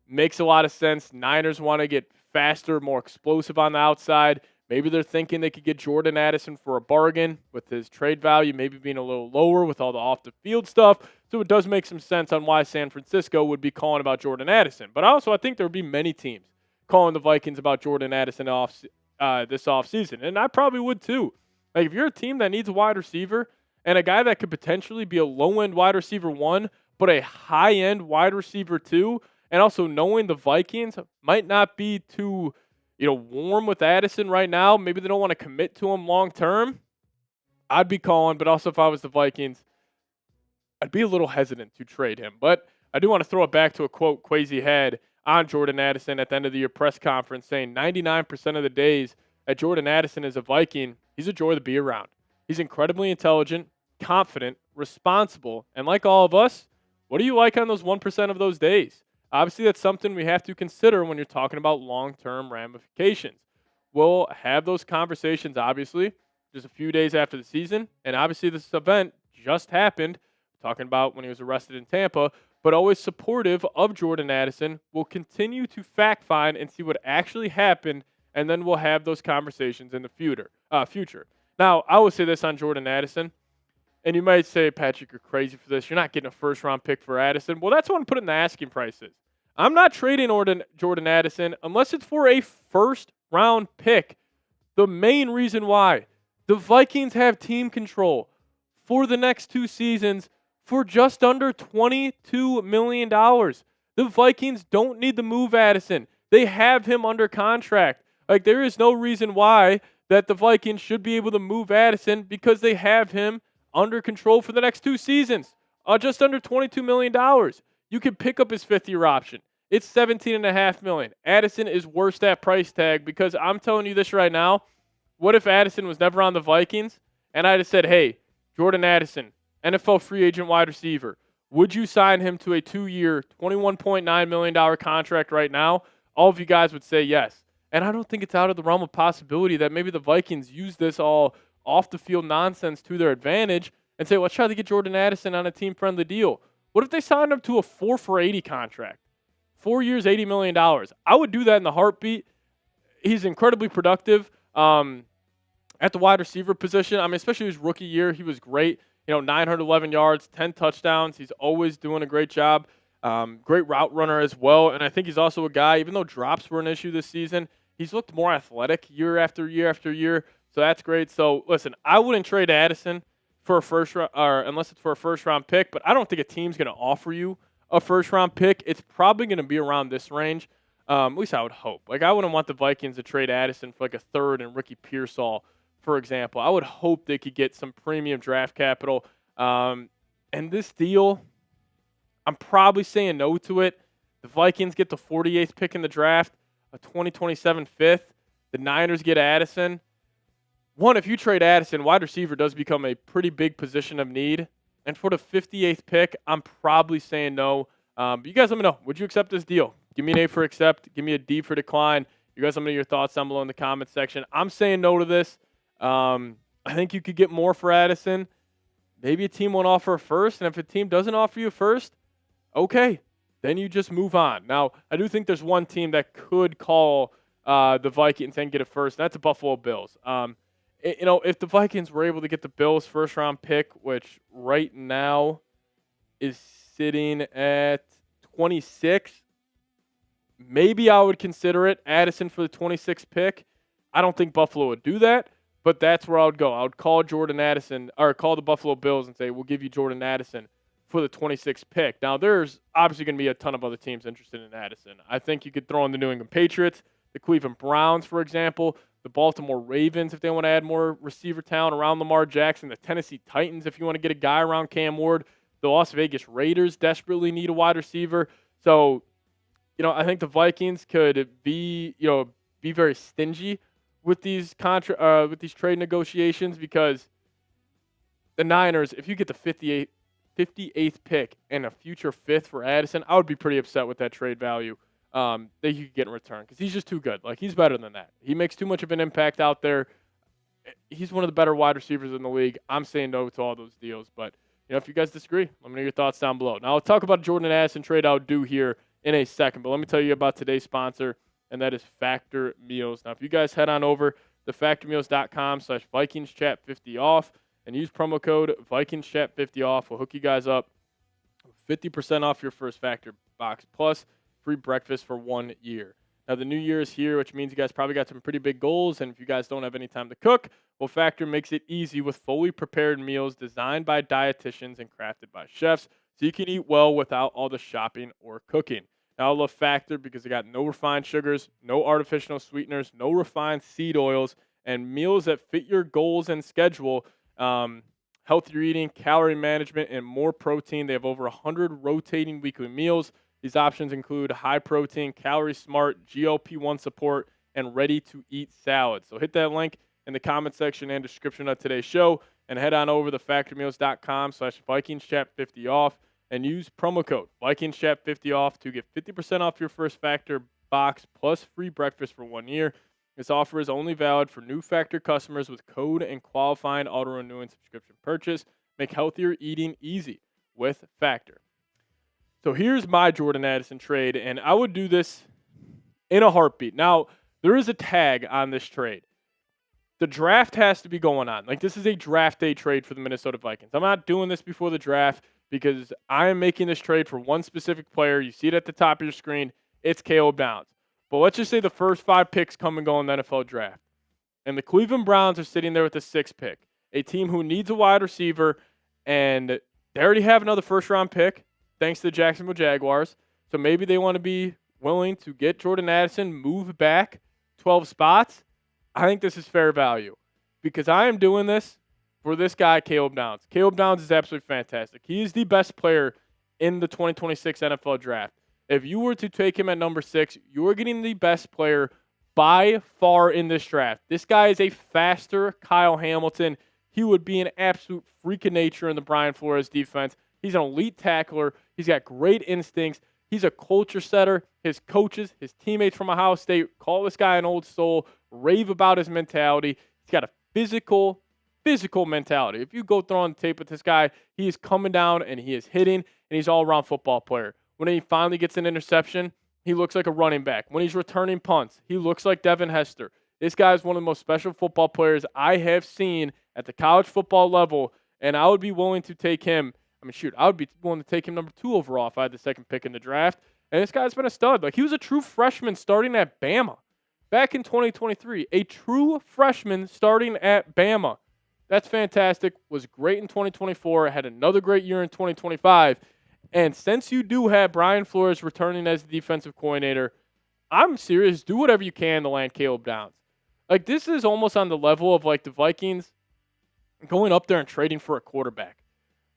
Makes a lot of sense. Niners want to get faster, more explosive on the outside. Maybe they're thinking they could get Jordan Addison for a bargain with his trade value maybe being a little lower with all the off-the-field stuff. So it does make some sense on why San Francisco would be calling about Jordan Addison. But also I think there would be many teams calling the Vikings about Jordan Addison this offseason. And I probably would too. Like if you're a team that needs a wide receiver and a guy that could potentially be a low-end wide receiver 1, but a high-end wide receiver 2, and also knowing the Vikings might not be too warm with Addison right now. Maybe they don't want to commit to him long term. I'd be calling, but also if I was the Vikings, I'd be a little hesitant to trade him. But I do want to throw it back to a quote Kwesi had on Jordan Addison at the end of the year press conference saying 99% of the days that Jordan Addison is a Viking, he's a joy to be around. He's incredibly intelligent, confident, responsible, and like all of us, what do you like on those 1% of those days? Obviously, that's something we have to consider when you're talking about long-term ramifications. We'll have those conversations, obviously, just a few days after the season. And obviously, this event just happened, talking about when he was arrested in Tampa, but always supportive of Jordan Addison. We'll continue to fact-find and see what actually happened, and then we'll have those conversations in the future. Now, I will say this on Jordan Addison. And you might say, Patrick, you're crazy for this. You're not getting a first-round pick for Addison. Well, that's what I'm putting the asking prices. I'm not trading Jordan Addison unless it's for a first-round pick. The main reason why, the Vikings have team control for the next 2 seasons for just under $22 million. The Vikings don't need to move Addison. They have him under contract. Like, there is no reason why that the Vikings should be able to move Addison because they have him under control for the next 2 seasons, just under $22 million. You can pick up his 5th-year option. It's $17.5 million. Addison is worth that price tag because I'm telling you this right now. What if Addison was never on the Vikings and I just said, hey, Jordan Addison, NFL free agent wide receiver, would you sign him to a 2-year, $21.9 million contract right now? All of you guys would say yes. And I don't think it's out of the realm of possibility that maybe the Vikings use this all off-the-field nonsense to their advantage and say, let's try to get Jordan Addison on a team-friendly deal. What if they signed him to a 4 for $80 contract? 4 years, $80 million. I would do that in the heartbeat. He's incredibly productive at the wide receiver position. I mean, especially his rookie year, he was great. 911 yards, 10 touchdowns. He's always doing a great job. Great route runner as well. And I think he's also a guy, even though drops were an issue this season, he's looked more athletic year after year after year. So that's great. So listen, I wouldn't trade Addison for a first round, or unless it's for a first round pick. But I don't think a team's going to offer you a first round pick. It's probably going to be around this range. At least I would hope. Like I wouldn't want the Vikings to trade Addison for like a 3rd and Ricky Pearsall, for example. I would hope they could get some premium draft capital. And this deal, I'm probably saying no to it. The Vikings get the 48th pick in the draft, a 2027 5th. The Niners get Addison. One, if you trade Addison, wide receiver does become a pretty big position of need. And for the 58th pick, I'm probably saying no. But you guys let me know. Would you accept this deal? Give me an A for accept. Give me a D for decline. You guys let me know your thoughts down below in the comment section. I'm saying no to this. I think you could get more for Addison. Maybe a team won't offer a first. And if a team doesn't offer you a first, okay, then you just move on. Now, I do think there's one team that could call the Vikings and get a first. And that's the Buffalo Bills. If the Vikings were able to get the Bills' first-round pick, which right now is sitting at 26, maybe I would consider it. Addison for the 26th pick. I don't think Buffalo would do that, but that's where I would go. I would call Jordan Addison, or call the Buffalo Bills and say, we'll give you Jordan Addison for the 26th pick. Now, there's obviously going to be a ton of other teams interested in Addison. I think you could throw in the New England Patriots. the Cleveland Browns, for example, the Baltimore Ravens, if they want to add more receiver talent around Lamar Jackson, the Tennessee Titans, if you want to get a guy around Cam Ward, the Las Vegas Raiders desperately need a wide receiver. So, I think the Vikings could be very stingy with these with these trade negotiations, because the Niners, if you get the 58th pick and a future 5th for Addison, I would be pretty upset with that trade value that you could get in return, because he's just too good. Like, he's better than that. He makes too much of an impact out there. He's one of the better wide receivers in the league. I'm saying no to all those deals. But, if you guys disagree, let me know your thoughts down below. Now, I'll talk about Jordan Addison trade I'll do here in a second. But let me tell you about today's sponsor, and that is Factor Meals. Now, if you guys head on over to factormeals.com/VikingsChat50 off and use promo code VikingsChat50 off, we'll hook you guys up with 50% off your first Factor box plus free breakfast for 1 year. Now, the new year is here, which means you guys probably got some pretty big goals, and if you guys don't have any time to cook, well, Factor makes it easy with fully prepared meals designed by dietitians and crafted by chefs, so you can eat well without all the shopping or cooking. Now, I love Factor because they got no refined sugars, no artificial sweeteners, no refined seed oils, and meals that fit your goals and schedule. Healthier eating, calorie management, and more protein. They have over 100 rotating weekly meals. These options include high protein, calorie smart, GLP-1 support, and ready-to-eat salads. So hit that link in the comment section and description of today's show, and head on over to factormeals.com/VikingsChat50 off and use promo code VikingsChat50 off to get 50% off your first Factor box plus free breakfast for 1 year. This offer is only valid for new Factor customers with code and qualifying auto-renewing subscription purchase. Make healthier eating easy with Factor. So here's my Jordan Addison trade, and I would do this in a heartbeat. Now, there is a tag on this trade. The draft has to be going on. Like, this is a draft day trade for the Minnesota Vikings. I'm not doing this before the draft because I am making this trade for one specific player. You see it at the top of your screen. It's Caleb Downs. But let's just say the first 5 picks come and go in the NFL draft. And the Cleveland Browns are sitting there with the 6th pick, a team who needs a wide receiver, and they already have another first-round pick thanks to the Jacksonville Jaguars. So maybe they want to be willing to get Jordan Addison, move back 12 spots. I think this is fair value because I am doing this for this guy, Caleb Downs. Caleb Downs is absolutely fantastic. He is the best player in the 2026 NFL draft. If you were to take him at number 6, you are getting the best player by far in this draft. This guy is a faster Kyle Hamilton. He would be an absolute freak of nature in the Brian Flores defense. He's an elite tackler. He's got great instincts. He's a culture setter. His coaches, his teammates from Ohio State call this guy an old soul, rave about his mentality. He's got a physical mentality. If you go through on the tape with this guy, he is coming down and he is hitting, and he's all-around football player. When he finally gets an interception, he looks like a running back. When he's returning punts, he looks like Devin Hester. This guy is one of the most special football players I have seen at the college football level, and I would be willing to take him. I would be willing to take him number 2 overall if I had the 2nd pick in the draft. And this guy's been a stud. Like, he was a true freshman starting at Bama back in 2023. A true freshman starting at Bama. That's fantastic. Was great in 2024. Had another great year in 2025. And since you do have Brian Flores returning as the defensive coordinator, I'm serious. Do whatever you can to land Caleb Downs. Like, this is almost on the level of, like, the Vikings going up there and trading for a quarterback.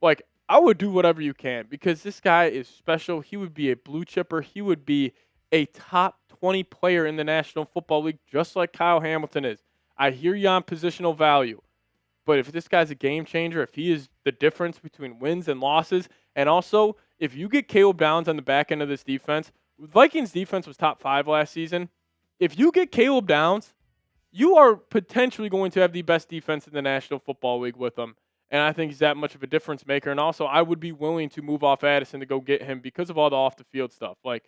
Like, I would do whatever you can because this guy is special. He would be a blue chipper. He would be a top 20 player in the National Football League, just like Kyle Hamilton is. I hear you on positional value, but if this guy's a game changer, if he is the difference between wins and losses, and also if you get Caleb Downs on the back end of this defense, Vikings defense was top 5 last season. If you get Caleb Downs, you are potentially going to have the best defense in the National Football League with them. And I think he's that much of a difference maker. And also, I would be willing to move off Addison to go get him because of all the off-the-field stuff. Like,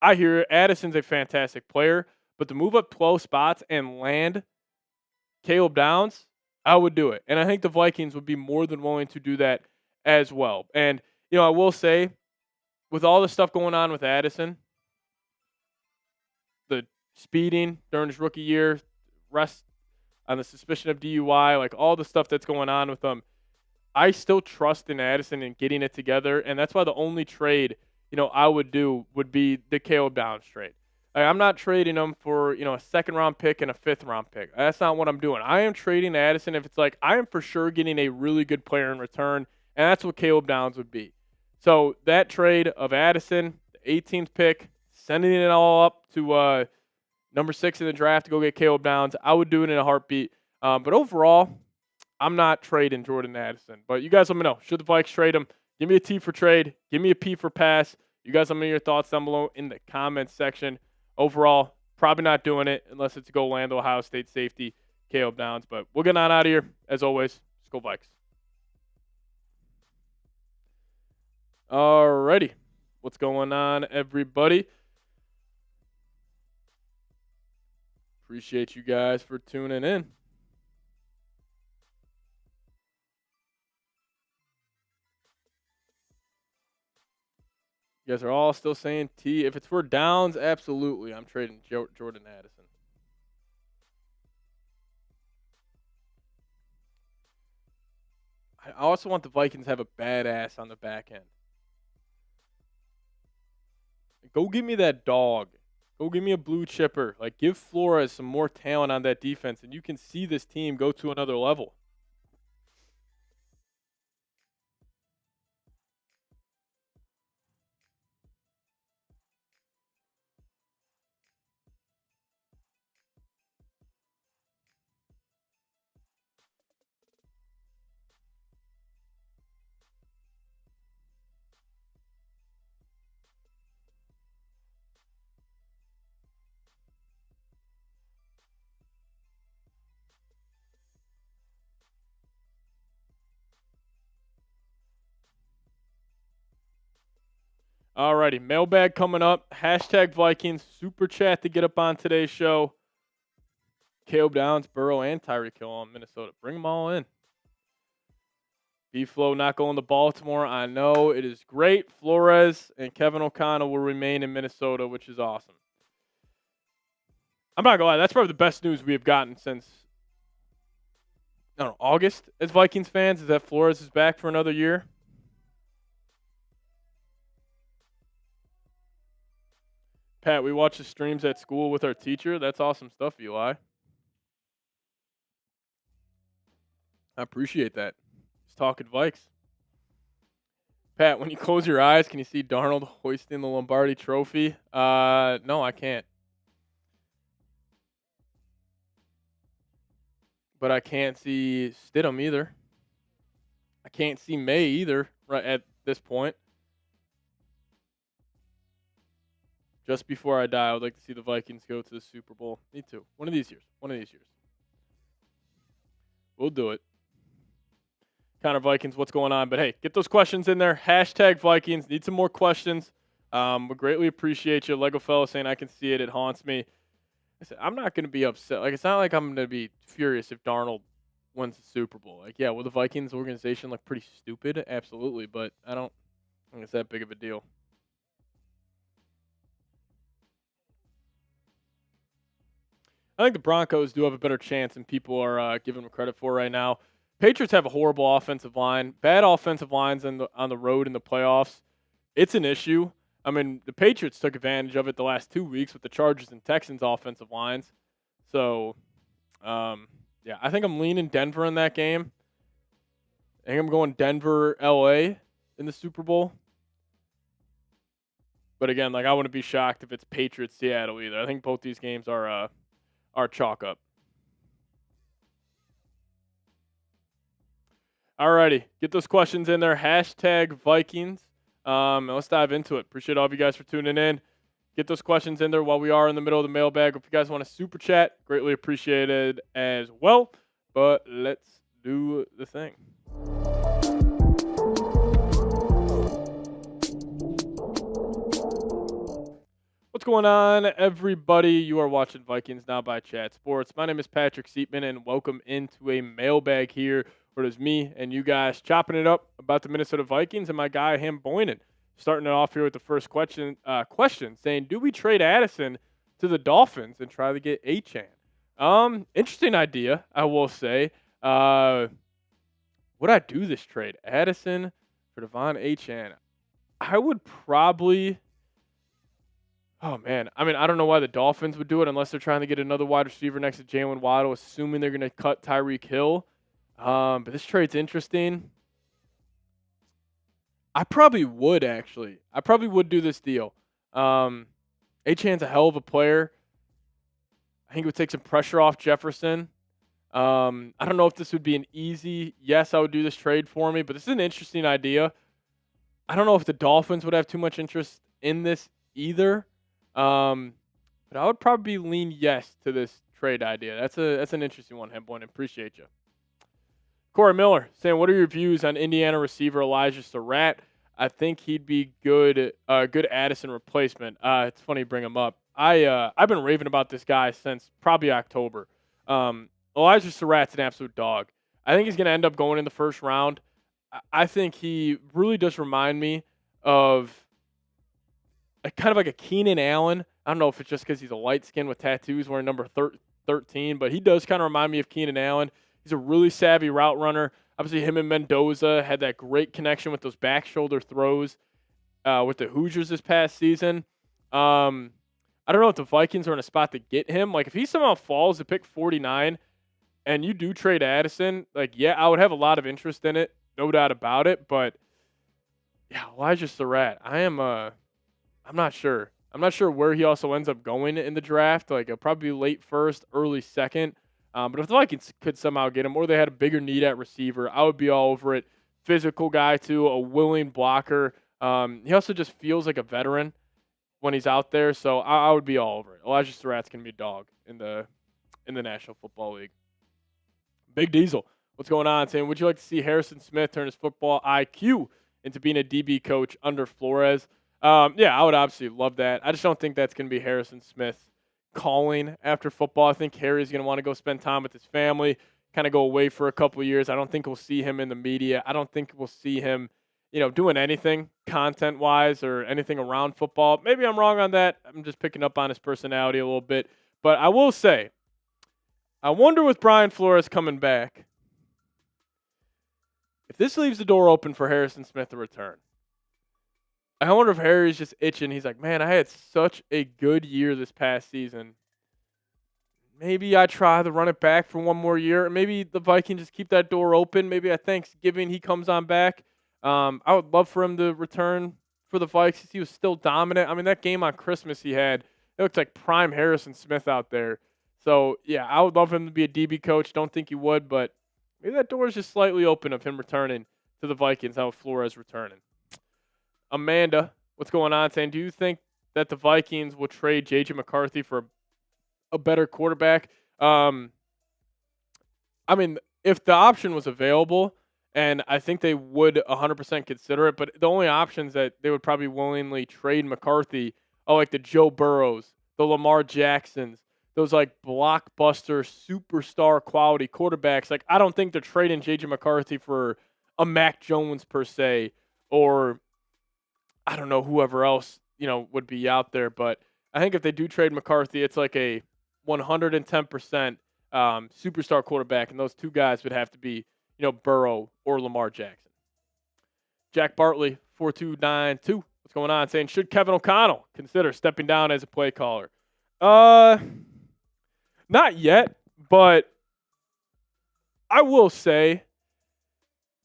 I hear Addison's a fantastic player, but to move up 12 spots and land Caleb Downs, I would do it. And I think the Vikings would be more than willing to do that as well. And, I will say, with all the stuff going on with Addison, the speeding during his rookie year, rest on the suspicion of DUI, like all the stuff that's going on with him, I still trust in Addison and getting it together. And that's why the only trade, I would do would be the Caleb Downs trade. Like, I'm not trading him for, a second-round pick and a fifth-round pick. That's not what I'm doing. I am trading Addison if it's like I am for sure getting a really good player in return, and that's what Caleb Downs would be. So that trade of Addison, the 18th pick, sending it all up to number 6 in the draft to go get Caleb Downs, I would do it in a heartbeat. But overall, I'm not trading Jordan Addison. But you guys let me know. Should the Vikes trade him? Give me a T for trade. Give me a P for pass. You guys let me know your thoughts down below in the comments section. Overall, probably not doing it unless it's go land Ohio State safety, Caleb Downs. But we'll get on out of here. As always, SKOL Vikes. Alrighty. What's going on, everybody? Appreciate you guys for tuning in. You guys are all still saying T. If it's for Downs, absolutely. I'm trading Jordan Addison. I also want the Vikings to have a badass on the back end. Go give me that dog. Go give me a blue chipper. Like, give Flores some more talent on that defense, and you can see this team go to another level. Alrighty, mailbag coming up. Hashtag Vikings. Super chat to get up on today's show. Caleb Downs, Burrow, and Tyreek Hill on Minnesota. Bring them all in. B-Flow not going to Baltimore. I know it is great. Flores and Kevin O'Connell will remain in Minnesota, which is awesome. I'm not going to lie. That's probably the best news we have gotten since, I don't know, August as Vikings fans, is that Flores is back for another year. Pat, we watch the streams at school with our teacher. That's awesome stuff, Eli. I appreciate that. Just talking Vikes. Pat, when you close your eyes, can you see Darnold hoisting the Lombardi trophy? No, I can't. But I can't see Stidham either. I can't see May either right at this point. Just before I die, I would like to see the Vikings go to the Super Bowl. Me too. One of these years. We'll do it. Counter Vikings, what's going on? But hey, get those questions in there. Hashtag Vikings. Need some more questions. We greatly appreciate you. Lego fellow saying I can see it. It haunts me. I said, I'm not going to be upset. Like, it's not like I'm going to be furious if Darnold wins the Super Bowl. Like, yeah, will the Vikings organization look pretty stupid? Absolutely. But I don't think it's that big of a deal. I think the Broncos do have a better chance than people are giving them credit for right now. Patriots have a horrible offensive line, bad offensive lines on the road in the playoffs. It's an issue. I mean, the Patriots took advantage of it the last 2 weeks with the Chargers and Texans offensive lines. So, yeah, I think I'm leaning Denver in that game. I think I'm going Denver, LA in the Super Bowl. But again, like, I wouldn't be shocked if it's Patriots, Seattle either. I think both these games are chalk up. Alrighty, get those questions in there. Hashtag Vikings. Let's dive into it. Appreciate all of you guys for tuning in. Get those questions in there while we are in the middle of the mailbag. If you guys want to super chat, greatly appreciated as well. But let's do the thing. What's going on, everybody? You are watching Vikings Now by Chat Sports. My name is Patrick Siepman, and welcome into a mailbag here where it is me and you guys chopping it up about the Minnesota Vikings and my guy, Ham Boynan. Starting it off here with the first question saying, do we trade Addison to the Dolphins and try to get Achane? Interesting idea, I will say. Would I do this trade? Addison for Devon Achane? I would probably... Oh, man. I mean, I don't know why the Dolphins would do it unless they're trying to get another wide receiver next to Jalen Waddle, assuming they're going to cut Tyreek Hill. But this trade's interesting. I probably would, actually. I probably would do this deal. Achane's a hell of a player. I think it would take some pressure off Jefferson. I don't know if this would be an easy, yes, I would do this trade for me, but this is an interesting idea. I don't know if the Dolphins would have too much interest in this either. But I would probably lean yes to this trade idea. That's an interesting one, Hemboy. Appreciate you. Corey Miller saying, what are your views on Indiana receiver Elijah Surratt? I think he'd be good Addison replacement. It's funny you bring him up. I've been raving about this guy since probably October. Elijah Surratt's an absolute dog. I think he's going to end up going in the first round. I think he really does remind me of kind of like a Keenan Allen. I don't know if it's just because he's a light skin with tattoos wearing number 13, but he does kind of remind me of Keenan Allen. He's a really savvy route runner. Obviously, him and Mendoza had that great connection with those back shoulder throws with the Hoosiers this past season. I don't know if the Vikings are in a spot to get him. Like, if he somehow falls to pick 49 and you do trade Addison, like, yeah, I would have a lot of interest in it. No doubt about it. But, yeah, Elijah Surratt, I'm not sure. I'm not sure where he also ends up going in the draft. Like, probably late first, early second. But if the Vikings could somehow get him, or they had a bigger need at receiver, I would be all over it. Physical guy, too, a willing blocker. He also just feels like a veteran when he's out there, so I would be all over it. Elijah Surratt's going to be a dog in the National Football League. Big Diesel, what's going on? Saying, would you like to see Harrison Smith turn his football IQ into being a DB coach under Flores? Yeah, I would absolutely love that. I just don't think that's going to be Harrison Smith calling after football. I think Harry's going to want to go spend time with his family, kind of go away for a couple of years. I don't think we'll see him in the media. I don't think we'll see him, doing anything content-wise or anything around football. Maybe I'm wrong on that. I'm just picking up on his personality a little bit. But I will say, I wonder with Brian Flores coming back, if this leaves the door open for Harrison Smith to return. I wonder if Harry's just itching. He's like, man, I had such a good year this past season. Maybe I try to run it back for one more year. Maybe the Vikings just keep that door open. Maybe at Thanksgiving he comes on back. I would love for him to return for the Vikings. He was still dominant. I mean, that game on Christmas he had, it looked like prime Harrison Smith out there. So, yeah, I would love him to be a DB coach. Don't think he would, but maybe that door is just slightly open of him returning to the Vikings, how Flores returning. Amanda, what's going on? Saying, do you think that the Vikings will trade J.J. McCarthy for a better quarterback? I mean, if the option was available, and I think they would 100% consider it, but the only options that they would probably willingly trade McCarthy are like the Joe Burrows, the Lamar Jacksons, those like blockbuster, superstar quality quarterbacks. Like, I don't think they're trading J.J. McCarthy for a Mac Jones per se, or I don't know whoever else, would be out there. But I think if they do trade McCarthy, it's like a 110% superstar quarterback, and those two guys would have to be, Burrow or Lamar Jackson. Jack Bartley, 4292. What's going on? Saying, should Kevin O'Connell consider stepping down as a play caller? Not yet, but I will say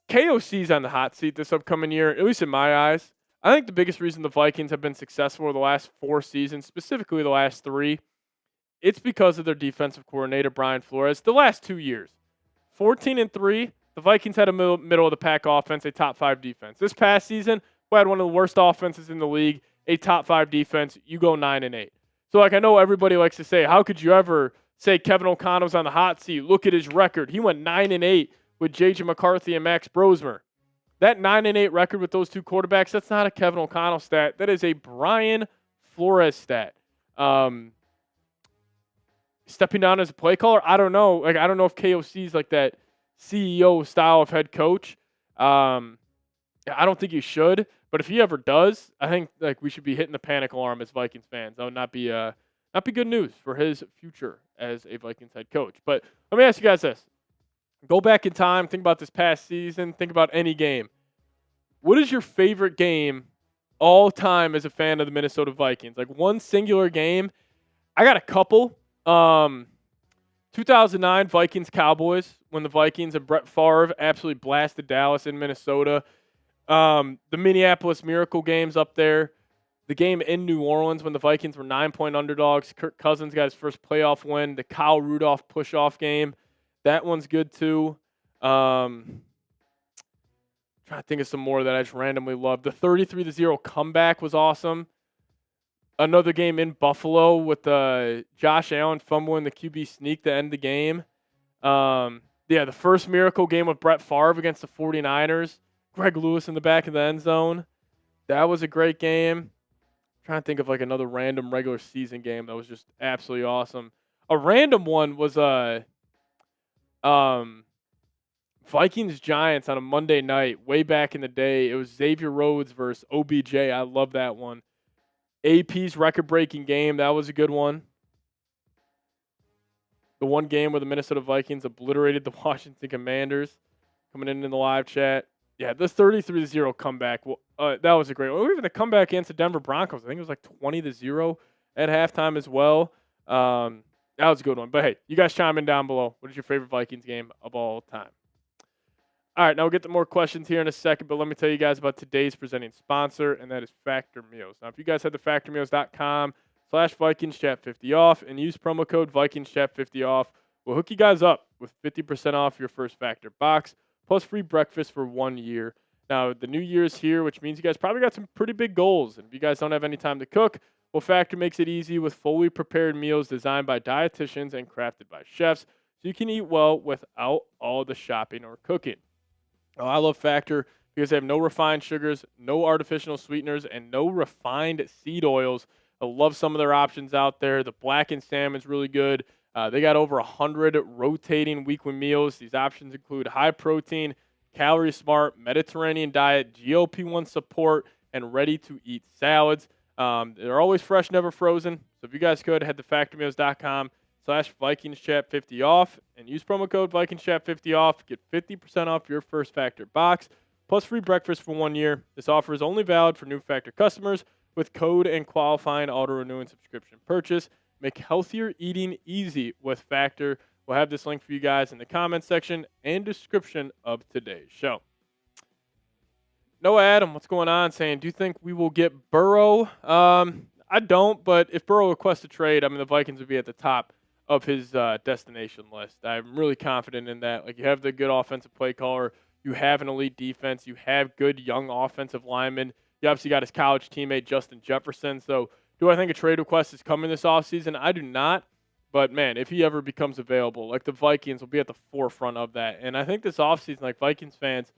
KOC's on the hot seat this upcoming year, at least in my eyes. I think the biggest reason the Vikings have been successful over the last 4 seasons, specifically the last 3, it's because of their defensive coordinator, Brian Flores. The last 2 years, 14-3, the Vikings had a middle of the pack offense, a top 5 defense. This past season, we had one of the worst offenses in the league, a top 5 defense. You go 9-8. So, I know everybody likes to say, how could you ever say Kevin O'Connell's on the hot seat? Look at his record. He went 9-8 with J.J. McCarthy and Max Brosmer. That 9-8 record with those two quarterbacks, that's not a Kevin O'Connell stat. That is a Brian Flores stat. Stepping down as a play caller, I don't know. I don't know if KOC is like that CEO style of head coach. I don't think he should, but if he ever does, I think we should be hitting the panic alarm as Vikings fans. That would not be good news for his future as a Vikings head coach. But let me ask you guys this. Go back in time, think about this past season, think about any game. What is your favorite game all time as a fan of the Minnesota Vikings. Like one singular game. I got a couple. 2009 Vikings Cowboys when the Vikings and Brett Favre absolutely blasted Dallas in Minnesota. The Minneapolis Miracle games up there. The game in New Orleans when the Vikings were 9-point underdogs. Kirk Cousins got his first playoff win. The Kyle Rudolph push-off game. That one's good too. Trying to think of some more that I just randomly loved. The 33-0 comeback was awesome. Another game in Buffalo with Josh Allen fumbling the QB sneak to end the game. The first miracle game with Brett Favre against the 49ers. Greg Lewis in the back of the end zone. That was a great game. Trying to think of like another random regular season game that was just absolutely awesome. A random one was Vikings Giants on a Monday night way back in the day. It was Xavier Rhodes versus OBJ. I love that one. AP's record-breaking game. That was a good one. The one game where the Minnesota Vikings obliterated the Washington Commanders. Coming in the live chat. Yeah, this 33-0 comeback. That was a great one. Or even the comeback against the Denver Broncos. I think it was like 20-0 at halftime as well. That was a good one. But hey, you guys chime in down below. What is your favorite Vikings game of all time? All right, now we'll get to more questions here in a second, but let me tell you guys about today's presenting sponsor, and that is Factor Meals. Now, if you guys head to factormeals.com/VikingsChat50off and use promo code VikingsChat50off, we'll hook you guys up with 50% off your first Factor box, plus free breakfast for 1 year. Now, the new year is here, which means you guys probably got some pretty big goals. And if you guys don't have any time to cook, well, Factor makes it easy with fully prepared meals designed by dietitians and crafted by chefs, so you can eat well without all the shopping or cooking. Oh, I love Factor because they have no refined sugars, no artificial sweeteners, and no refined seed oils. I love some of their options out there. The blackened salmon is really good. They got over 100 rotating weekly meals. These options include high protein, calorie smart, Mediterranean diet, GLP-1 support, and ready-to-eat salads. They're always fresh, never frozen. So if you guys could, head to factormeals.com/VikingsChat50off and use promo code VikingsChat50off. Get 50% off your first Factor box, plus free breakfast for 1 year. This offer is only valid for new Factor customers with code and qualifying auto-renewing subscription purchase. Make healthier eating easy with Factor. We'll have this link for you guys in the comments section and description of today's show. Noah Adam, what's going on? Saying, do you think we will get Burrow? I don't, but if Burrow requests a trade, I mean, the Vikings would be at the top of his destination list. I'm really confident in that. Like, you have the good offensive play caller. You have an elite defense. You have good young offensive linemen. You obviously got his college teammate, Justin Jefferson. So do I think a trade request is coming this offseason? I do not. But, man, if he ever becomes available, like, the Vikings will be at the forefront of that. And I think this offseason, like, Vikings fans,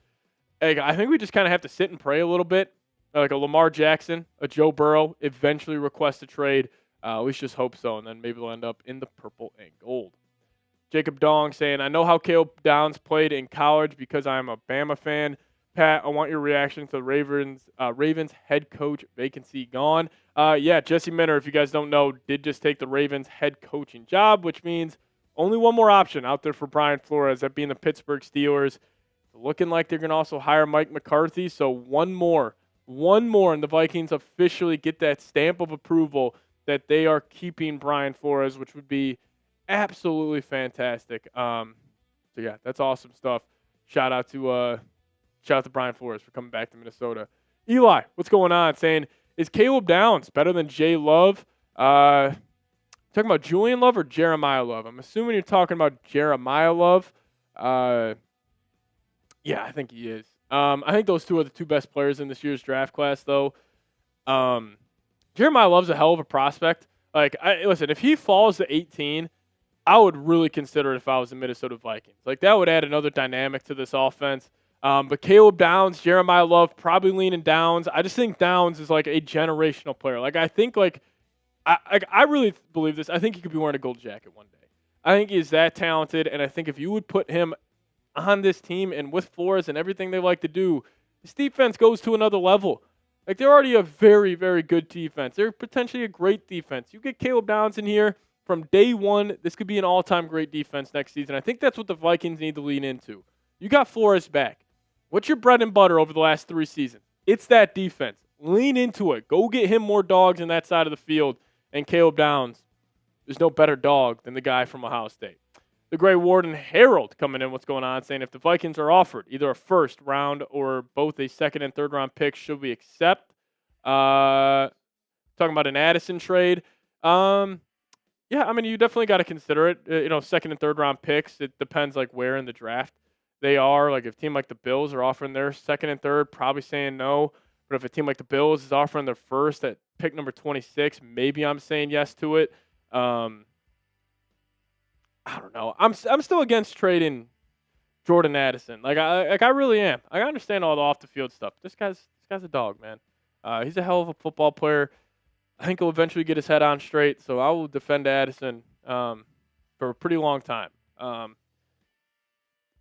I think we just kind of have to sit and pray a little bit. Like a Lamar Jackson, a Joe Burrow, eventually request a trade. We just hope so, and then maybe we'll end up in the purple and gold. Jacob Dong saying, I know how Caleb Downs played in college because I'm a Bama fan. Pat, I want your reaction to the Ravens head coach vacancy gone. Jesse Minter, if you guys don't know, did just take the Ravens head coaching job, which means only one more option out there for Brian Flores, that being the Pittsburgh Steelers. Looking like they're going to also hire Mike McCarthy, so one more, and the Vikings officially get that stamp of approval that they are keeping Brian Flores, which would be absolutely fantastic. That's awesome stuff. Shout out to Brian Flores for coming back to Minnesota. Eli, what's going on? Saying, is Caleb Downs better than Jay Love? Talking about Julian Love or Jeremiah Love? I'm assuming you're talking about Jeremiah Love. Yeah, I think he is. I think those two are the two best players in this year's draft class, though. Jeremiah Love's a hell of a prospect. Like, listen, if he falls to 18, I would really consider it if I was the Minnesota Vikings. Like, that would add another dynamic to this offense. But Caleb Downs, Jeremiah Love, probably leaning Downs. I just think Downs is like a generational player. Like, I think, I really believe this. I think he could be wearing a gold jacket one day. I think he's that talented, and I think if you would put him on this team and with Flores and everything they like to do, this defense goes to another level. Like, they're already a very, very good defense. They're potentially a great defense. You get Caleb Downs in here from day one, this could be an all-time great defense next season. I think that's what the Vikings need to lean into. You got Flores back. What's your bread and butter over the last 3 seasons? It's that defense. Lean into it. Go get him more dogs in that side of the field. And Caleb Downs, there's no better dog than the guy from Ohio State. The Gray Warden Harold coming in, what's going on, saying if the Vikings are offered either a first round or both a second and third round pick, should we accept? Talking about an Addison trade. Yeah, I mean, you definitely got to consider it. Second and third round picks, it depends like where in the draft they are. Like if a team like the Bills are offering their second and third, probably saying no. But if a team like the Bills is offering their first at pick number 26, maybe I'm saying yes to it. I don't know. I'm still against trading Jordan Addison. I really am. I understand all the off the field stuff. This guy's a dog, man. He's a hell of a football player. I think he'll eventually get his head on straight. So I will defend Addison for a pretty long time. I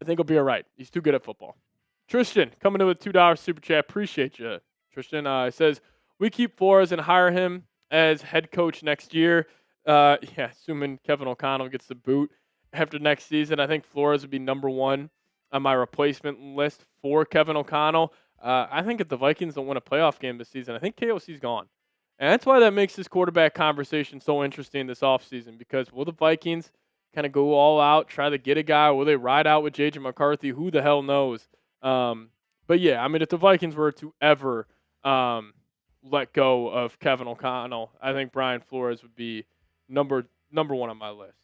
think he'll be all right. He's too good at football. Tristan coming in with $2 super chat. Appreciate you, Tristan. Says we keep Flores and hire him as head coach next year. Assuming Kevin O'Connell gets the boot after next season, I think Flores would be number one on my replacement list for Kevin O'Connell. I think if the Vikings don't win a playoff game this season, I think KOC's gone. And that's why that makes this quarterback conversation so interesting this offseason, because will the Vikings kind of go all out, try to get a guy? Will they ride out with J.J. McCarthy? Who the hell knows? But yeah, I mean, if the Vikings were to ever let go of Kevin O'Connell, I think Brian Flores would be number one on my list.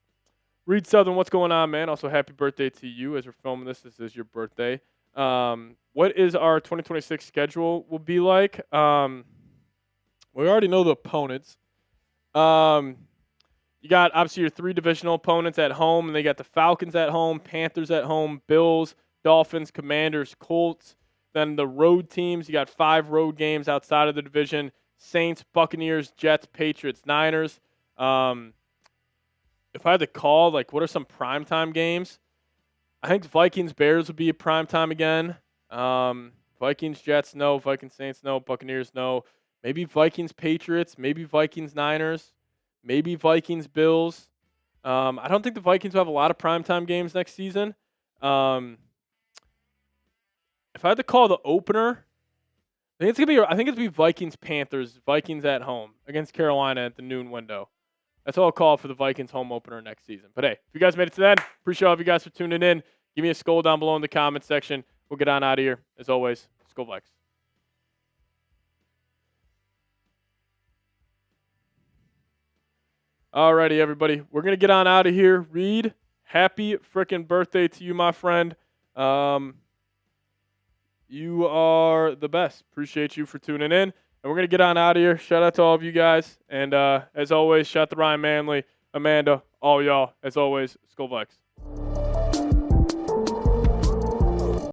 Reed Southern, what's going on, man? Also, happy birthday to you as we're filming this. This is your birthday. What is our 2026 schedule will be like? We already know the opponents. You got, obviously, your three divisional opponents at home, and they got the Falcons at home, Panthers at home, Bills, Dolphins, Commanders, Colts. Then the road teams, you got 5 road games outside of the division: Saints, Buccaneers, Jets, Patriots, Niners. If I had to call, what are some primetime games? I think Vikings, Bears would be a primetime again. Vikings, Jets, no. Vikings, Saints, no. Buccaneers, no. Maybe Vikings, Patriots. Maybe Vikings, Niners. Maybe Vikings, Bills. I don't think the Vikings will have a lot of primetime games next season. If I had to call the opener, I think it's gonna be Vikings, Panthers. Vikings at home against Carolina at the noon window. That's all I'll call for the Vikings home opener next season. But hey, if you guys made it to that, appreciate all of you guys for tuning in. Give me a SKOL down below in the comment section. We'll get on out of here. As always, SKOL Vikes. Alrighty, everybody. We're going to get on out of here. Reed, happy freaking birthday to you, my friend. You are the best. Appreciate you for tuning in. And we're going to get on out of here. Shout out to all of you guys. And as always, shout out to Ryan Manley, Amanda, all y'all. As always, SKOL Vikes.